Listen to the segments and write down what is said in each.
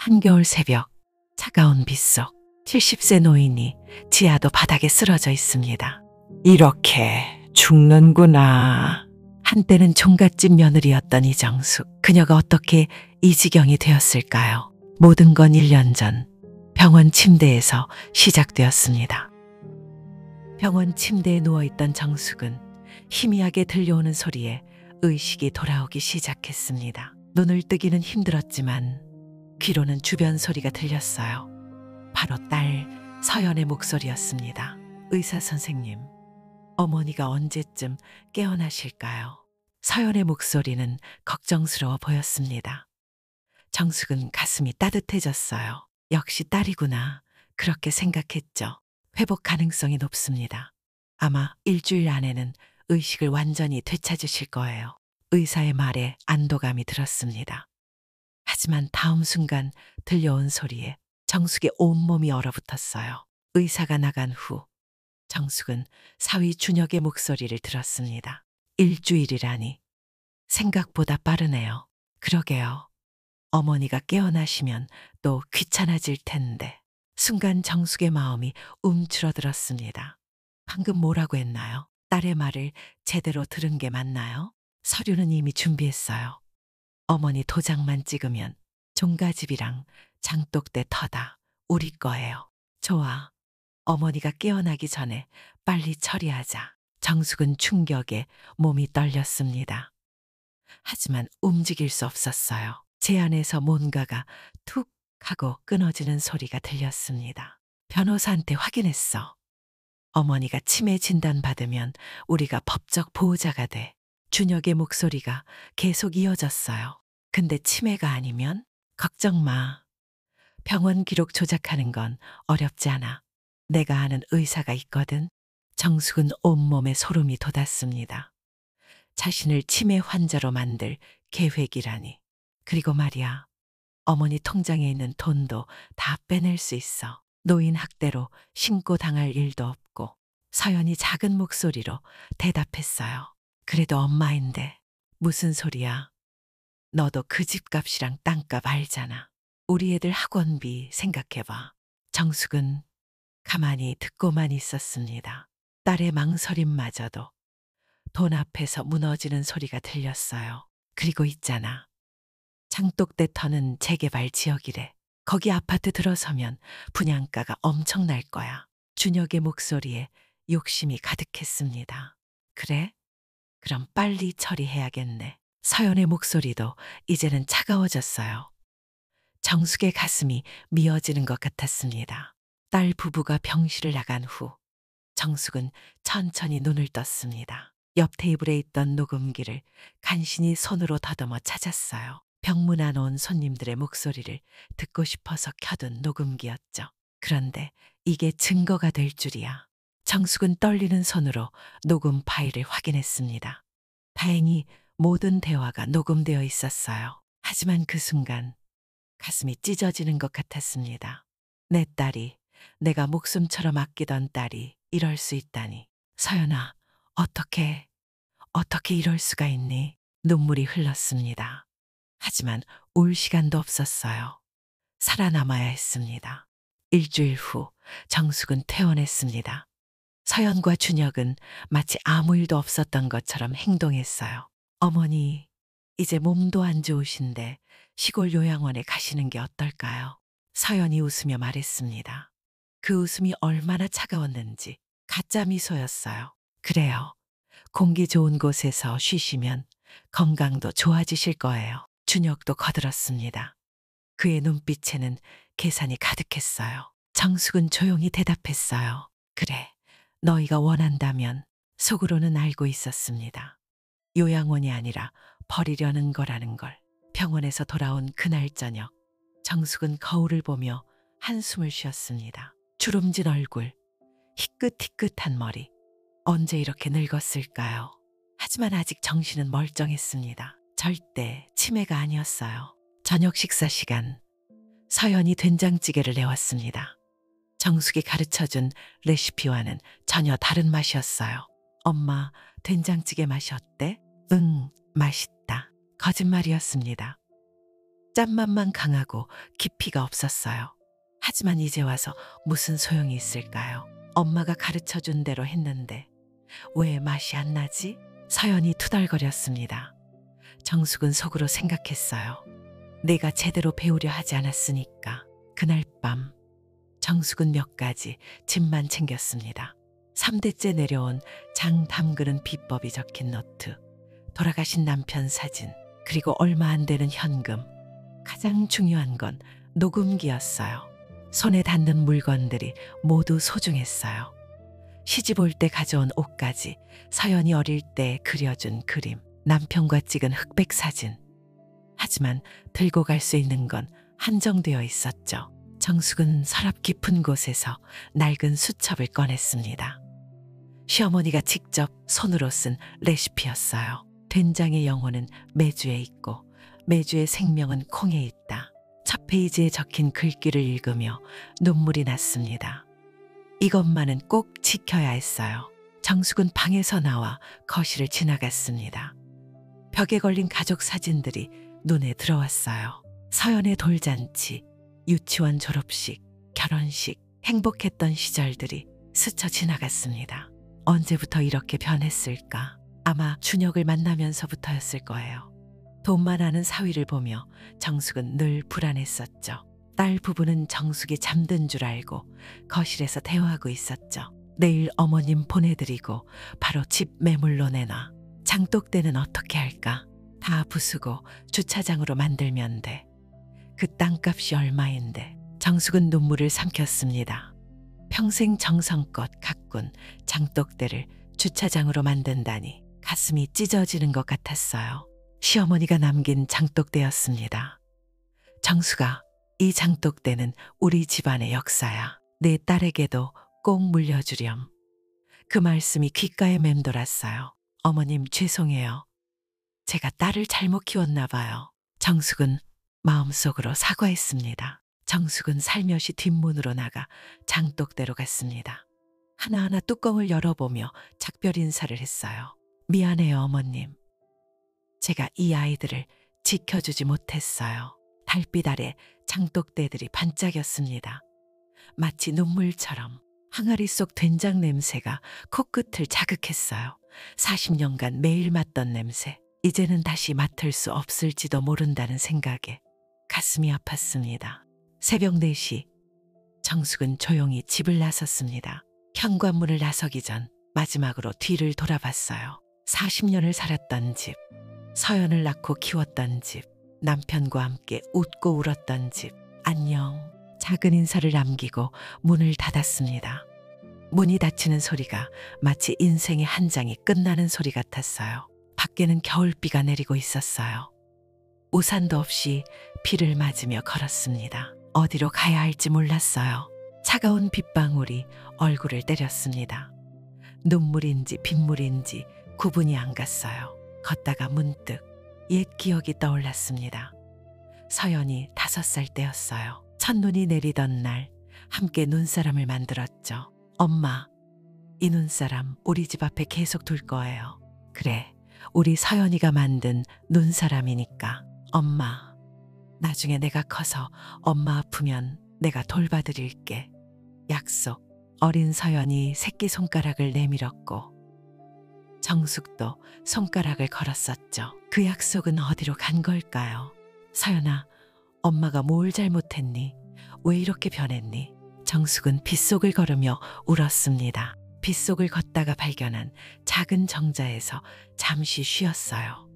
한겨울 새벽, 차가운 빗속 70세 노인이 지하도 바닥에 쓰러져 있습니다. 이렇게 죽는구나. 한때는 종갓집 며느리였던 이정숙. 그녀가 어떻게 이 지경이 되었을까요? 모든 건 1년 전 병원 침대에서 시작되었습니다. 병원 침대에 누워있던 정숙은 희미하게 들려오는 소리에 의식이 돌아오기 시작했습니다. 눈을 뜨기는 힘들었지만 귀로는 주변 소리가 들렸어요. 바로 딸 서연의 목소리였습니다. 의사 선생님, 어머니가 언제쯤 깨어나실까요? 서연의 목소리는 걱정스러워 보였습니다. 정숙은 가슴이 따뜻해졌어요. 역시 딸이구나. 그렇게 생각했죠. 회복 가능성이 높습니다. 아마 일주일 안에는 의식을 완전히 되찾으실 거예요. 의사의 말에 안도감이 들었습니다. 하지만 다음 순간 들려온 소리에 정숙의 온몸이 얼어붙었어요. 의사가 나간 후 정숙은 사위 준혁의 목소리를 들었습니다. 일주일이라니 생각보다 빠르네요. 그러게요. 어머니가 깨어나시면 또 귀찮아질 텐데. 순간 정숙의 마음이 움츠러들었습니다. 방금 뭐라고 했나요? 딸의 말을 제대로 들은 게 맞나요? 서류는 이미 준비했어요. 어머니 도장만 찍으면 종가집이랑 장독대 터다 우리 거예요. 좋아. 어머니가 깨어나기 전에 빨리 처리하자. 정숙은 충격에 몸이 떨렸습니다. 하지만 움직일 수 없었어요. 제 안에서 뭔가가 툭 하고 끊어지는 소리가 들렸습니다. 변호사한테 확인했어. 어머니가 치매 진단 받으면 우리가 법적 보호자가 돼. 준혁의 목소리가 계속 이어졌어요. 근데 치매가 아니면? 걱정 마. 병원 기록 조작하는 건 어렵지 않아. 내가 아는 의사가 있거든. 정숙은 온몸에 소름이 돋았습니다. 자신을 치매 환자로 만들 계획이라니. 그리고 말이야, 어머니 통장에 있는 돈도 다 빼낼 수 있어. 노인 학대로 신고당할 일도 없고. 서연이 작은 목소리로 대답했어요. 그래도 엄마인데. 무슨 소리야. 너도 그 집값이랑 땅값 알잖아. 우리 애들 학원비 생각해봐. 정숙은 가만히 듣고만 있었습니다. 딸의 망설임마저도 돈 앞에서 무너지는 소리가 들렸어요. 그리고 있잖아. 장독대 터는 재개발 지역이래. 거기 아파트 들어서면 분양가가 엄청날 거야. 준혁의 목소리에 욕심이 가득했습니다. 그래? 그럼 빨리 처리해야겠네. 서연의 목소리도 이제는 차가워졌어요. 정숙의 가슴이 미어지는 것 같았습니다. 딸 부부가 병실을 나간 후 정숙은 천천히 눈을 떴습니다. 옆 테이블에 있던 녹음기를 간신히 손으로 더듬어 찾았어요. 병문안 온 손님들의 목소리를 듣고 싶어서 켜둔 녹음기였죠. 그런데 이게 증거가 될 줄이야. 정숙은 떨리는 손으로 녹음 파일을 확인했습니다. 다행히 모든 대화가 녹음되어 있었어요. 하지만 그 순간 가슴이 찢어지는 것 같았습니다. 내 딸이, 내가 목숨처럼 아끼던 딸이 이럴 수 있다니. 서연아, 어떻게 이럴 수가 있니? 눈물이 흘렀습니다. 하지만 울 시간도 없었어요. 살아남아야 했습니다. 일주일 후 정숙은 퇴원했습니다. 서연과 준혁은 마치 아무 일도 없었던 것처럼 행동했어요. 어머니, 이제 몸도 안 좋으신데 시골 요양원에 가시는 게 어떨까요? 서연이 웃으며 말했습니다. 그 웃음이 얼마나 차가웠는지 가짜 미소였어요. 그래요. 공기 좋은 곳에서 쉬시면 건강도 좋아지실 거예요. 준혁도 거들었습니다. 그의 눈빛에는 계산이 가득했어요. 정숙은 조용히 대답했어요. 그래, 너희가 원한다면. 속으로는 알고 있었습니다. 요양원이 아니라 버리려는 거라는 걸. 병원에서 돌아온 그날 저녁, 정숙은 거울을 보며 한숨을 쉬었습니다. 주름진 얼굴, 희끗희끗한 머리. 언제 이렇게 늙었을까요? 하지만 아직 정신은 멀쩡했습니다. 절대 치매가 아니었어요. 저녁 식사 시간, 서연이 된장찌개를 내왔습니다. 정숙이 가르쳐준 레시피와는 전혀 다른 맛이었어요. 엄마, 된장찌개 맛이 어때? 응, 맛있다. 거짓말이었습니다. 짠맛만 강하고 깊이가 없었어요. 하지만 이제 와서 무슨 소용이 있을까요? 엄마가 가르쳐 준 대로 했는데 왜 맛이 안 나지? 서연이 투덜거렸습니다. 정숙은 속으로 생각했어요. 내가 제대로 배우려 하지 않았으니까. 그날 밤 정숙은 몇 가지 짐만 챙겼습니다. 3대째 내려온 장 담그는 비법이 적힌 노트, 돌아가신 남편 사진, 그리고 얼마 안 되는 현금. 가장 중요한 건 녹음기였어요. 손에 닿는 물건들이 모두 소중했어요. 시집 올 때 가져온 옷까지, 서연이 어릴 때 그려준 그림, 남편과 찍은 흑백 사진. 하지만 들고 갈 수 있는 건 한정되어 있었죠. 정숙은 서랍 깊은 곳에서 낡은 수첩을 꺼냈습니다. 시어머니가 직접 손으로 쓴 레시피였어요. 된장의 영혼은 메주에 있고 메주의 생명은 콩에 있다. 첫 페이지에 적힌 글귀를 읽으며 눈물이 났습니다. 이것만은 꼭 지켜야 했어요. 정숙은 방에서 나와 거실을 지나갔습니다. 벽에 걸린 가족 사진들이 눈에 들어왔어요. 서연의 돌잔치, 유치원 졸업식, 결혼식, 행복했던 시절들이 스쳐 지나갔습니다. 언제부터 이렇게 변했을까? 아마 준혁을 만나면서부터였을 거예요. 돈만 아는 사위를 보며 정숙은 늘 불안했었죠. 딸 부부는 정숙이 잠든 줄 알고 거실에서 대화하고 있었죠. 내일 어머님 보내드리고 바로 집 매물로 내놔. 장독대는 어떻게 할까? 다 부수고 주차장으로 만들면 돼. 그 땅값이 얼마인데. 정숙은 눈물을 삼켰습니다. 평생 정성껏 가꾼 장독대를 주차장으로 만든다니 가슴이 찢어지는 것 같았어요. 시어머니가 남긴 장독대였습니다. 정숙아, 이 장독대는 우리 집안의 역사야. 내 딸에게도 꼭 물려주렴. 그 말씀이 귓가에 맴돌았어요. 어머님 죄송해요. 제가 딸을 잘못 키웠나 봐요. 정숙은 마음속으로 사과했습니다. 정숙은 살며시 뒷문으로 나가 장독대로 갔습니다. 하나하나 뚜껑을 열어보며 작별 인사를 했어요. 미안해요, 어머님. 제가 이 아이들을 지켜주지 못했어요. 달빛 아래 장독대들이 반짝였습니다. 마치 눈물처럼. 항아리 속 된장 냄새가 코끝을 자극했어요. 40년간 매일 맡던 냄새. 이제는 다시 맡을 수 없을지도 모른다는 생각에 가슴이 아팠습니다. 새벽 4시 정숙은 조용히 집을 나섰습니다. 현관문을 나서기 전 마지막으로 뒤를 돌아봤어요. 40년을 살았던 집, 서연을 낳고 키웠던 집, 남편과 함께 웃고 울었던 집. 안녕. 작은 인사를 남기고 문을 닫았습니다. 문이 닫히는 소리가 마치 인생의 한 장이 끝나는 소리 같았어요. 밖에는 겨울비가 내리고 있었어요. 우산도 없이 비를 맞으며 걸었습니다. 어디로 가야 할지 몰랐어요. 차가운 빗방울이 얼굴을 때렸습니다. 눈물인지 빗물인지 구분이 안 갔어요. 걷다가 문득 옛 기억이 떠올랐습니다. 서연이 5살 때였어요. 첫눈이 내리던 날 함께 눈사람을 만들었죠. 엄마, 이 눈사람 우리 집 앞에 계속 둘 거예요. 그래, 우리 서연이가 만든 눈사람이니까. 엄마, 나중에 내가 커서 엄마 아프면 내가 돌봐드릴게. 약속. 어린 서연이 새끼손가락을 내밀었고 정숙도 손가락을 걸었었죠. 그 약속은 어디로 간 걸까요? 서연아, 엄마가 뭘 잘못했니? 왜 이렇게 변했니? 정숙은 빗속을 걸으며 울었습니다. 빗속을 걷다가 발견한 작은 정자에서 잠시 쉬었어요.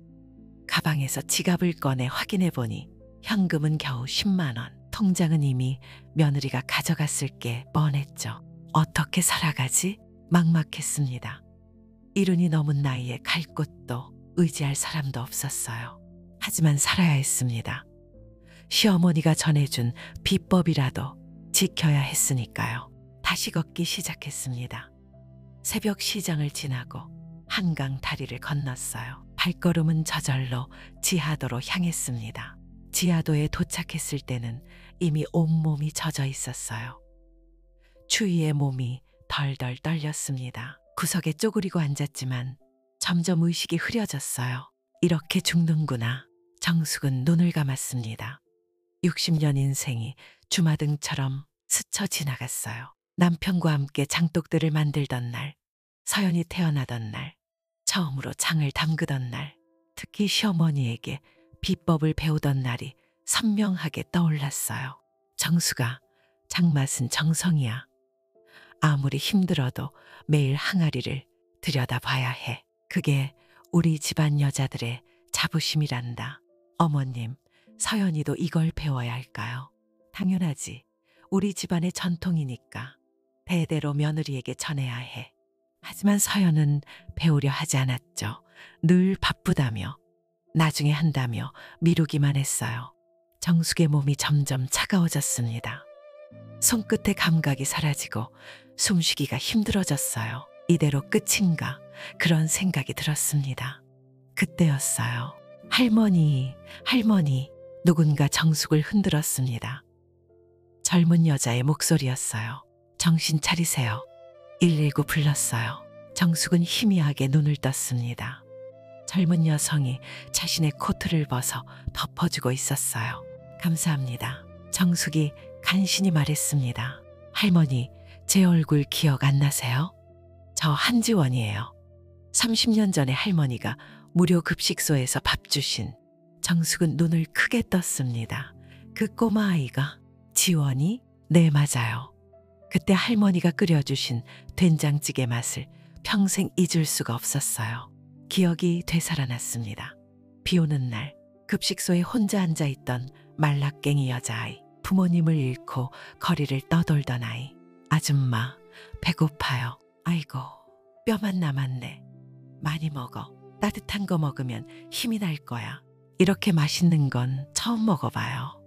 가방에서 지갑을 꺼내 확인해 보니 현금은 겨우 10만 원. 통장은 이미 며느리가 가져갔을 게 뻔했죠. 어떻게 살아가지? 막막했습니다. 이른이 넘은 나이에 갈 곳도 의지할 사람도 없었어요. 하지만 살아야 했습니다. 시어머니가 전해준 비법이라도 지켜야 했으니까요. 다시 걷기 시작했습니다. 새벽 시장을 지나고 한강 다리를 건넜어요. 발걸음은 저절로 지하도로 향했습니다. 지하도에 도착했을 때는 이미 온몸이 젖어 있었어요. 추위에 몸이 덜덜 떨렸습니다. 구석에 쪼그리고 앉았지만 점점 의식이 흐려졌어요. 이렇게 죽는구나. 정숙은 눈을 감았습니다. 60년 인생이 주마등처럼 스쳐 지나갔어요. 남편과 함께 장독들을 만들던 날, 서연이 태어나던 날, 처음으로 장을 담그던 날, 특히 시어머니에게 비법을 배우던 날이 선명하게 떠올랐어요. 정수가 장맛은 정성이야. 아무리 힘들어도 매일 항아리를 들여다봐야 해. 그게 우리 집안 여자들의 자부심이란다. 어머님, 서연이도 이걸 배워야 할까요? 당연하지. 우리 집안의 전통이니까. 대대로 며느리에게 전해야 해. 하지만 서연은 배우려 하지 않았죠. 늘 바쁘다며, 나중에 한다며 미루기만 했어요. 정숙의 몸이 점점 차가워졌습니다. 손끝의 감각이 사라지고 숨쉬기가 힘들어졌어요. 이대로 끝인가 그런 생각이 들었습니다. 그때였어요. 할머니, 할머니. 누군가 정숙을 흔들었습니다. 젊은 여자의 목소리였어요. 정신 차리세요. 119 불렀어요. 정숙은 희미하게 눈을 떴습니다. 젊은 여성이 자신의 코트를 벗어 덮어주고 있었어요. 감사합니다. 정숙이 간신히 말했습니다. 할머니, 제 얼굴 기억 안 나세요? 저 한지원이에요. 30년 전에 할머니가 무료 급식소에서 밥 주신. 정숙은 눈을 크게 떴습니다. 그 꼬마 아이가 지원이? 네, 맞아요. 그때 할머니가 끓여주신 된장찌개 맛을 평생 잊을 수가 없었어요. 기억이 되살아났습니다. 비 오는 날 급식소에 혼자 앉아있던 말라깽이 여자아이. 부모님을 잃고 거리를 떠돌던 아이. 아줌마, 배고파요. 아이고, 뼈만 남았네. 많이 먹어. 따뜻한 거 먹으면 힘이 날 거야. 이렇게 맛있는 건 처음 먹어봐요.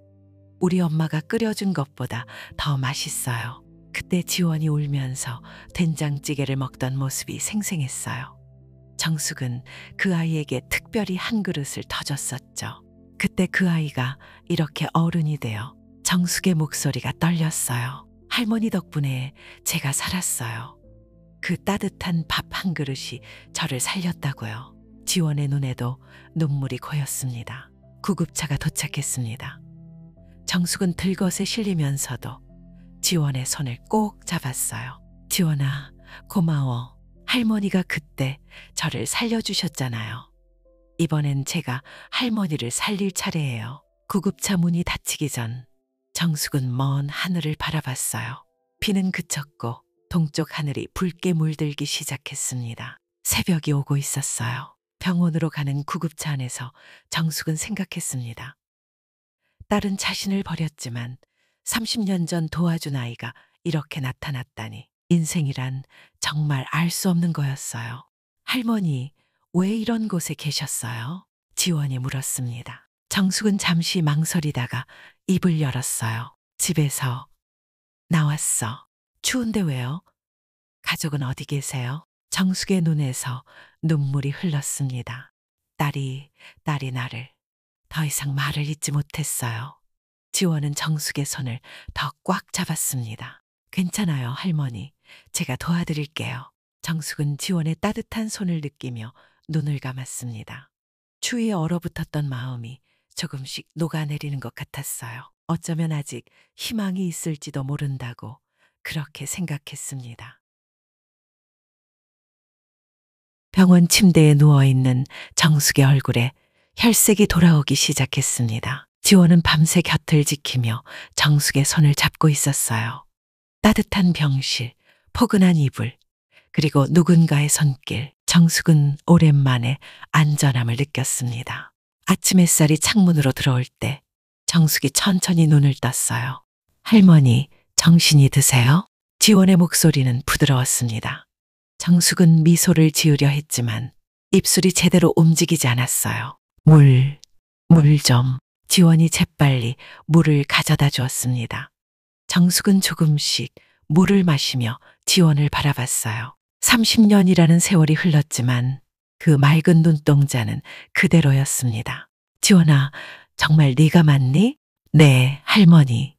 우리 엄마가 끓여준 것보다 더 맛있어요. 그때 지원이 울면서 된장찌개를 먹던 모습이 생생했어요. 정숙은 그 아이에게 특별히 한 그릇을 더 줬었죠. 그때 그 아이가 이렇게 어른이 되어 정숙의 목소리가 떨렸어요. 할머니 덕분에 제가 살았어요. 그 따뜻한 밥 한 그릇이 저를 살렸다고요. 지원의 눈에도 눈물이 고였습니다. 구급차가 도착했습니다. 정숙은 들것에 실리면서도 지원의 손을 꼭 잡았어요. 지원아, 고마워. 할머니가 그때 저를 살려주셨잖아요. 이번엔 제가 할머니를 살릴 차례예요. 구급차 문이 닫히기 전 정숙은 먼 하늘을 바라봤어요. 비는 그쳤고 동쪽 하늘이 붉게 물들기 시작했습니다. 새벽이 오고 있었어요. 병원으로 가는 구급차 안에서 정숙은 생각했습니다. 딸은 자신을 버렸지만 30년 전 도와준 아이가 이렇게 나타났다니. 인생이란 정말 알 수 없는 거였어요. 할머니, 왜 이런 곳에 계셨어요? 지원이 물었습니다. 정숙은 잠시 망설이다가 입을 열었어요. 집에서 나왔어. 추운데 왜요? 가족은 어디 계세요? 정숙의 눈에서 눈물이 흘렀습니다. 딸이 나를 더 이상 말을 잇지 못했어요. 지원은 정숙의 손을 더 꽉 잡았습니다. 괜찮아요, 할머니. 제가 도와드릴게요. 정숙은 지원의 따뜻한 손을 느끼며 눈을 감았습니다. 추위에 얼어붙었던 마음이 조금씩 녹아내리는 것 같았어요. 어쩌면 아직 희망이 있을지도 모른다고 그렇게 생각했습니다. 병원 침대에 누워있는 정숙의 얼굴에 혈색이 돌아오기 시작했습니다. 지원은 밤새 곁을 지키며 정숙의 손을 잡고 있었어요. 따뜻한 병실, 포근한 이불, 그리고 누군가의 손길. 정숙은 오랜만에 안전함을 느꼈습니다. 아침 햇살이 창문으로 들어올 때 정숙이 천천히 눈을 떴어요. 할머니, 정신이 드세요? 지원의 목소리는 부드러웠습니다. 정숙은 미소를 지으려 했지만 입술이 제대로 움직이지 않았어요. 물 좀. 지원이 재빨리 물을 가져다 주었습니다. 정숙은 조금씩 물을 마시며 지원을 바라봤어요. 30년이라는 세월이 흘렀지만 그 맑은 눈동자는 그대로였습니다. 지원아, 정말 네가 맞니? 네, 할머니.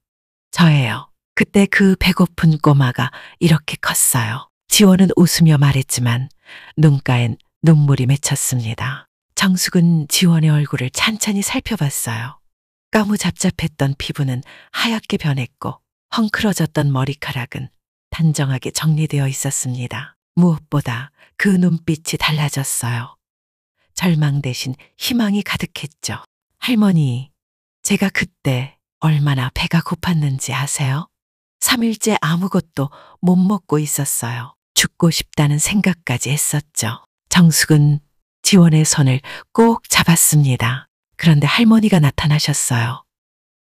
저예요. 그때 그 배고픈 꼬마가 이렇게 컸어요. 지원은 웃으며 말했지만 눈가엔 눈물이 맺혔습니다. 정숙은 지원의 얼굴을 찬찬히 살펴봤어요. 까무잡잡했던 피부는 하얗게 변했고 헝클어졌던 머리카락은 단정하게 정리되어 있었습니다. 무엇보다 그 눈빛이 달라졌어요. 절망 대신 희망이 가득했죠. 할머니, 제가 그때 얼마나 배가 고팠는지 아세요? 3일째 아무것도 못 먹고 있었어요. 죽고 싶다는 생각까지 했었죠. 정숙은 지원의 손을 꼭 잡았습니다. 그런데 할머니가 나타나셨어요.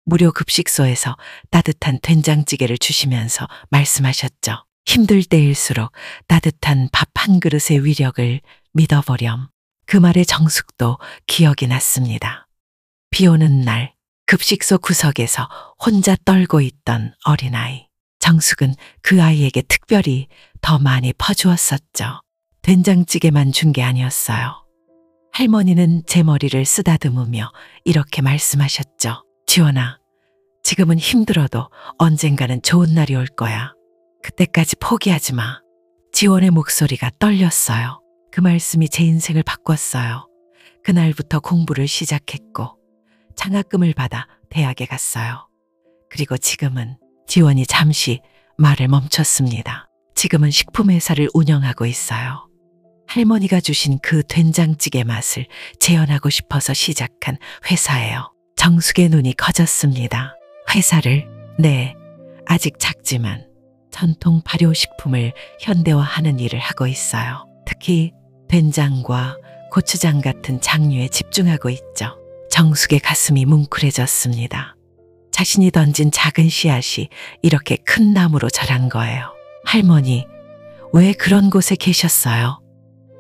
무료 급식소에서 따뜻한 된장찌개를 주시면서 말씀하셨죠. 힘들 때일수록 따뜻한 밥 한 그릇의 위력을 믿어보렴. 그 말에 정숙도 기억이 났습니다. 비 오는 날 급식소 구석에서 혼자 떨고 있던 어린아이. 정숙은 그 아이에게 특별히 더 많이 퍼주었었죠. 된장찌개만 준 게 아니었어요. 할머니는 제 머리를 쓰다듬으며 이렇게 말씀하셨죠. 지원아, 지금은 힘들어도 언젠가는 좋은 날이 올 거야. 그때까지 포기하지 마. 지원의 목소리가 떨렸어요. 그 말씀이 제 인생을 바꿨어요. 그날부터 공부를 시작했고 장학금을 받아 대학에 갔어요. 그리고 지금은 지원이 잠시 말을 멈췄습니다. 지금은 식품회사를 운영하고 있어요. 할머니가 주신 그 된장찌개 맛을 재현하고 싶어서 시작한 회사예요. 정숙의 눈이 커졌습니다. 회사를? 네, 아직 작지만 전통 발효식품을 현대화하는 일을 하고 있어요. 특히 된장과 고추장 같은 장류에 집중하고 있죠. 정숙의 가슴이 뭉클해졌습니다. 자신이 던진 작은 씨앗이 이렇게 큰 나무로 자란 거예요. 할머니, 왜 그런 곳에 계셨어요?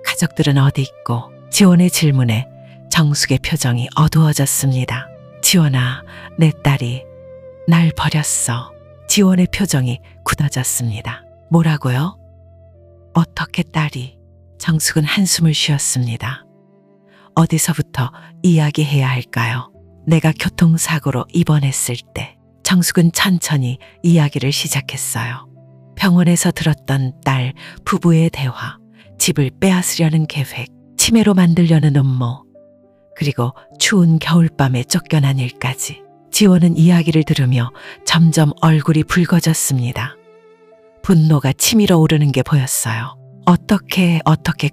가족들은 어디 있고? 지원의 질문에 정숙의 표정이 어두워졌습니다. 지원아, 내 딸이 날 버렸어. 지원의 표정이 굳어졌습니다. 뭐라고요? 어떻게 딸이? 정숙은 한숨을 쉬었습니다. 어디서부터 이야기해야 할까요? 내가 교통사고로 입원했을 때. 정숙은 천천히 이야기를 시작했어요. 병원에서 들었던 딸 부부의 대화, 집을 빼앗으려는 계획, 치매로 만들려는 음모, 그리고 추운 겨울밤에 쫓겨난 일까지. 지원은 이야기를 들으며 점점 얼굴이 붉어졌습니다. 분노가 치밀어 오르는 게 보였어요. 어떻게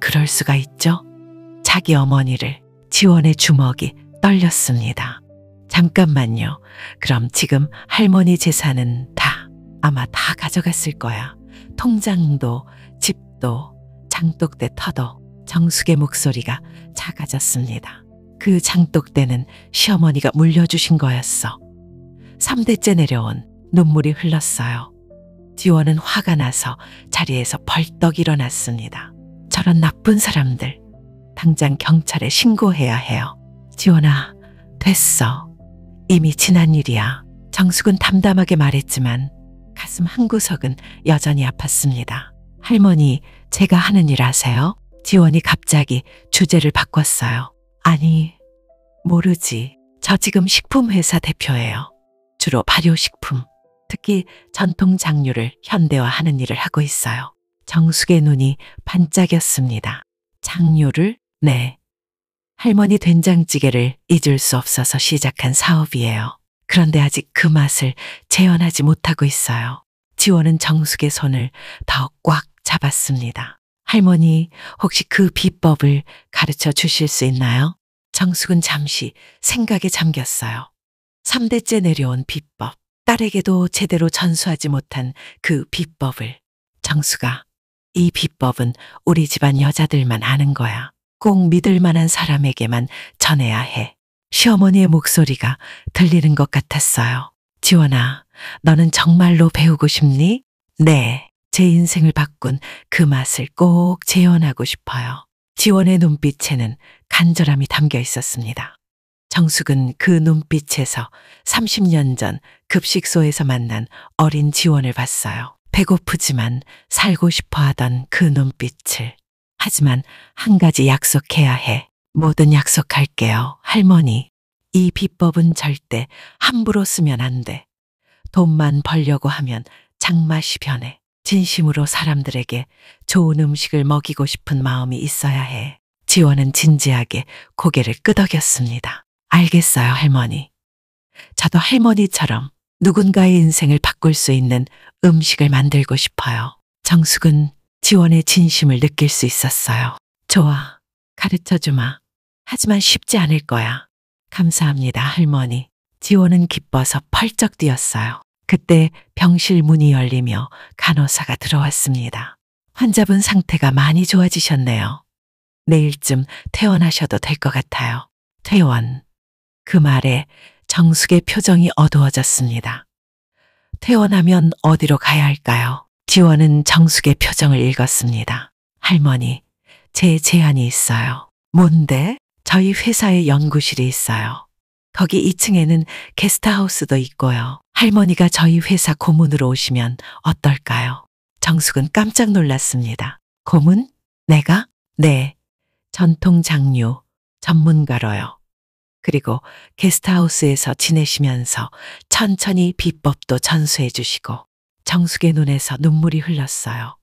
그럴 수가 있죠? 자기 어머니를. 지원의 주먹이 떨렸습니다. 잠깐만요. 그럼 지금 할머니 재산은 아마 다 가져갔을 거야. 통장도, 집도, 장독대 터도. 정숙의 목소리가 작아졌습니다. 그 장독대는 시어머니가 물려주신 거였어. 3대째 내려온 눈물이 흘렀어요. 지원은 화가 나서 자리에서 벌떡 일어났습니다. 저런 나쁜 사람들, 당장 경찰에 신고해야 해요. 지원아, 됐어. 이미 지난 일이야. 정숙은 담담하게 말했지만 가슴 한구석은 여전히 아팠습니다. 할머니, 제가 하는 일 아세요? 지원이 갑자기 주제를 바꿨어요. 아니, 모르지. 저 지금 식품회사 대표예요. 주로 발효식품, 특히 전통 장류를 현대화하는 일을 하고 있어요. 정숙의 눈이 반짝였습니다. 장류를? 네. 할머니 된장찌개를 잊을 수 없어서 시작한 사업이에요. 그런데 아직 그 맛을 재현하지 못하고 있어요. 지원은 정숙의 손을 더 꽉 잡았습니다. 할머니, 혹시 그 비법을 가르쳐 주실 수 있나요? 정숙은 잠시 생각에 잠겼어요. 3대째 내려온 비법, 딸에게도 제대로 전수하지 못한 그 비법을. 정숙아, 이 비법은 우리 집안 여자들만 아는 거야. 꼭 믿을 만한 사람에게만 전해야 해. 시어머니의 목소리가 들리는 것 같았어요. 지원아, 너는 정말로 배우고 싶니? 네, 제 인생을 바꾼 그 맛을 꼭 재현하고 싶어요. 지원의 눈빛에는 간절함이 담겨 있었습니다. 정숙은 그 눈빛에서 30년 전 급식소에서 만난 어린 지원을 봤어요. 배고프지만 살고 싶어 하던 그 눈빛을. 하지만 한 가지 약속해야 해. 뭐든 약속할게요, 할머니. 이 비법은 절대 함부로 쓰면 안 돼. 돈만 벌려고 하면 장맛이 변해. 진심으로 사람들에게 좋은 음식을 먹이고 싶은 마음이 있어야 해. 지원은 진지하게 고개를 끄덕였습니다. 알겠어요, 할머니. 저도 할머니처럼 누군가의 인생을 바꿀 수 있는 음식을 만들고 싶어요. 정숙은 지원의 진심을 느낄 수 있었어요. 좋아, 가르쳐 주마. 하지만 쉽지 않을 거야. 감사합니다, 할머니. 지원은 기뻐서 펄쩍 뛰었어요. 그때 병실 문이 열리며 간호사가 들어왔습니다. 환자분 상태가 많이 좋아지셨네요. 내일쯤 퇴원하셔도 될 것 같아요. 퇴원. 그 말에 정숙의 표정이 어두워졌습니다. 퇴원하면 어디로 가야 할까요? 지원은 정숙의 표정을 읽었습니다. 할머니, 제 제안이 있어요. 뭔데? 저희 회사에 연구실이 있어요. 거기 2층에는 게스트하우스도 있고요. 할머니가 저희 회사 고문으로 오시면 어떨까요? 정숙은 깜짝 놀랐습니다. 고문? 내가? 네. 전통 장류 전문가로요. 그리고 게스트하우스에서 지내시면서 천천히 비법도 전수해 주시고. 정숙의 눈에서 눈물이 흘렀어요.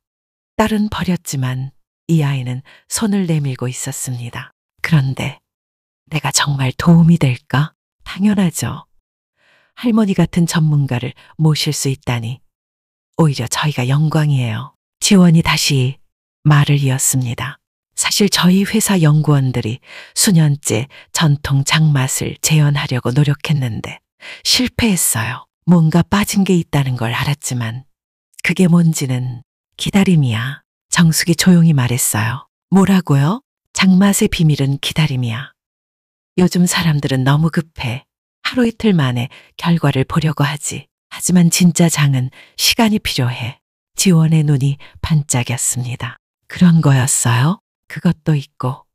딸은 버렸지만 이 아이는 손을 내밀고 있었습니다. 그런데 내가 정말 도움이 될까? 당연하죠. 할머니 같은 전문가를 모실 수 있다니 오히려 저희가 영광이에요. 지원이 다시 말을 이었습니다. 사실 저희 회사 연구원들이 수년째 전통 장맛을 재현하려고 노력했는데 실패했어요. 뭔가 빠진 게 있다는 걸 알았지만 그게 뭔지는 기다림이야. 정숙이 조용히 말했어요. 뭐라고요? 장맛의 비밀은 기다림이야. 요즘 사람들은 너무 급해. 하루 이틀 만에 결과를 보려고 하지. 하지만 진짜 장은 시간이 필요해. 지원의 눈이 반짝였습니다. 그런 거였어요? 그것도 있고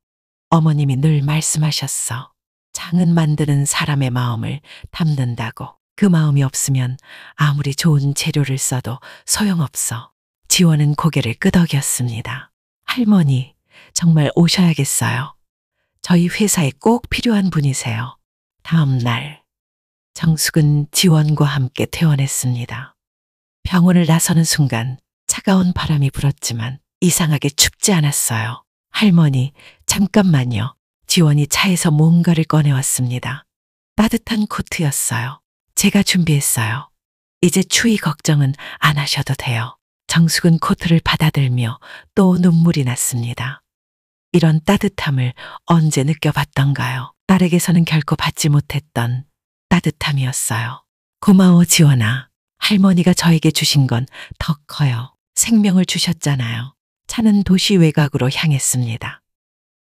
어머님이 늘 말씀하셨어. 장은 만드는 사람의 마음을 담는다고. 그 마음이 없으면 아무리 좋은 재료를 써도 소용없어. 지원은 고개를 끄덕였습니다. 할머니, 정말 오셔야겠어요. 저희 회사에 꼭 필요한 분이세요. 다음 날, 정숙은 지원과 함께 퇴원했습니다. 병원을 나서는 순간 차가운 바람이 불었지만 이상하게 춥지 않았어요. 할머니, 잠깐만요. 지원이 차에서 뭔가를 꺼내왔습니다. 따뜻한 코트였어요. 제가 준비했어요. 이제 추위 걱정은 안 하셔도 돼요. 정숙은 코트를 받아들며 또 눈물이 났습니다. 이런 따뜻함을 언제 느껴봤던가요? 딸에게서는 결코 받지 못했던 따뜻함이었어요. 고마워, 지원아. 할머니가 저에게 주신 건 더 커요. 생명을 주셨잖아요. 차는 도시 외곽으로 향했습니다.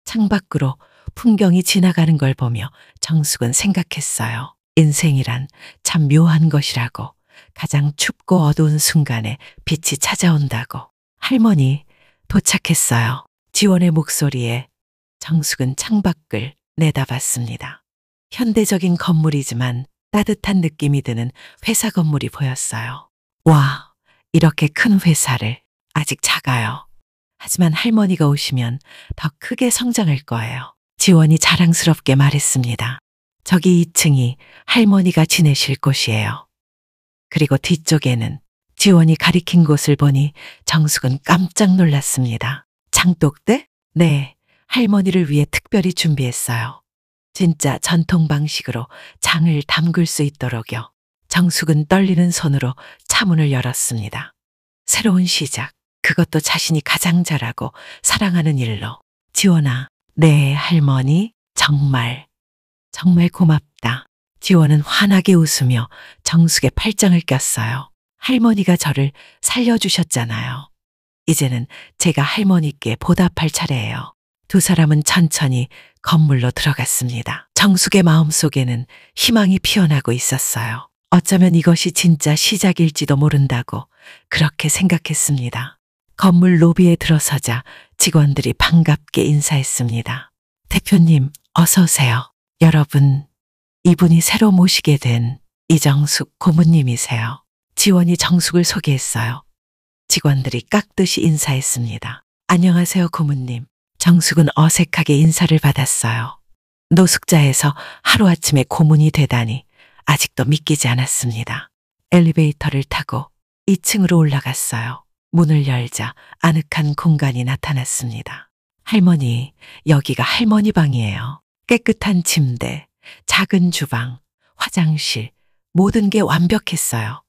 창밖으로 풍경이 지나가는 걸 보며 정숙은 생각했어요. 인생이란 참 묘한 것이라고. 가장 춥고 어두운 순간에 빛이 찾아온다고. 할머니, 도착했어요. 지원의 목소리에 정숙은 창밖을 내다봤습니다. 현대적인 건물이지만 따뜻한 느낌이 드는 회사 건물이 보였어요. 와, 이렇게 큰 회사를. 아직 작아요. 하지만 할머니가 오시면 더 크게 성장할 거예요. 지원이 자랑스럽게 말했습니다. 저기 2층이 할머니가 지내실 곳이에요. 그리고 뒤쪽에는 지원이 가리킨 곳을 보니 정숙은 깜짝 놀랐습니다. 장독대? 네, 할머니를 위해 특별히 준비했어요. 진짜 전통 방식으로 장을 담글 수 있도록요. 정숙은 떨리는 손으로 차문을 열었습니다. 새로운 시작, 그것도 자신이 가장 잘하고 사랑하는 일로. 지원아, 네, 할머니, 정말 고맙다. 지원은 환하게 웃으며 정숙의 팔짱을 꼈어요. 할머니가 저를 살려주셨잖아요. 이제는 제가 할머니께 보답할 차례예요. 두 사람은 천천히 건물로 들어갔습니다. 정숙의 마음속에는 희망이 피어나고 있었어요. 어쩌면 이것이 진짜 시작일지도 모른다고 그렇게 생각했습니다. 건물 로비에 들어서자 직원들이 반갑게 인사했습니다. 대표님, 어서 오세요. 여러분, 이분이 새로 모시게 된 이정숙 고문님이세요. 지원이 정숙을 소개했어요. 직원들이 깍듯이 인사했습니다. 안녕하세요, 고문님. 정숙은 어색하게 인사를 받았어요. 노숙자에서 하루아침에 고문이 되다니 아직도 믿기지 않았습니다. 엘리베이터를 타고 2층으로 올라갔어요. 문을 열자 아늑한 공간이 나타났습니다. 할머니, 여기가 할머니 방이에요. 깨끗한 침대, 작은 주방, 화장실, 모든 게 완벽했어요.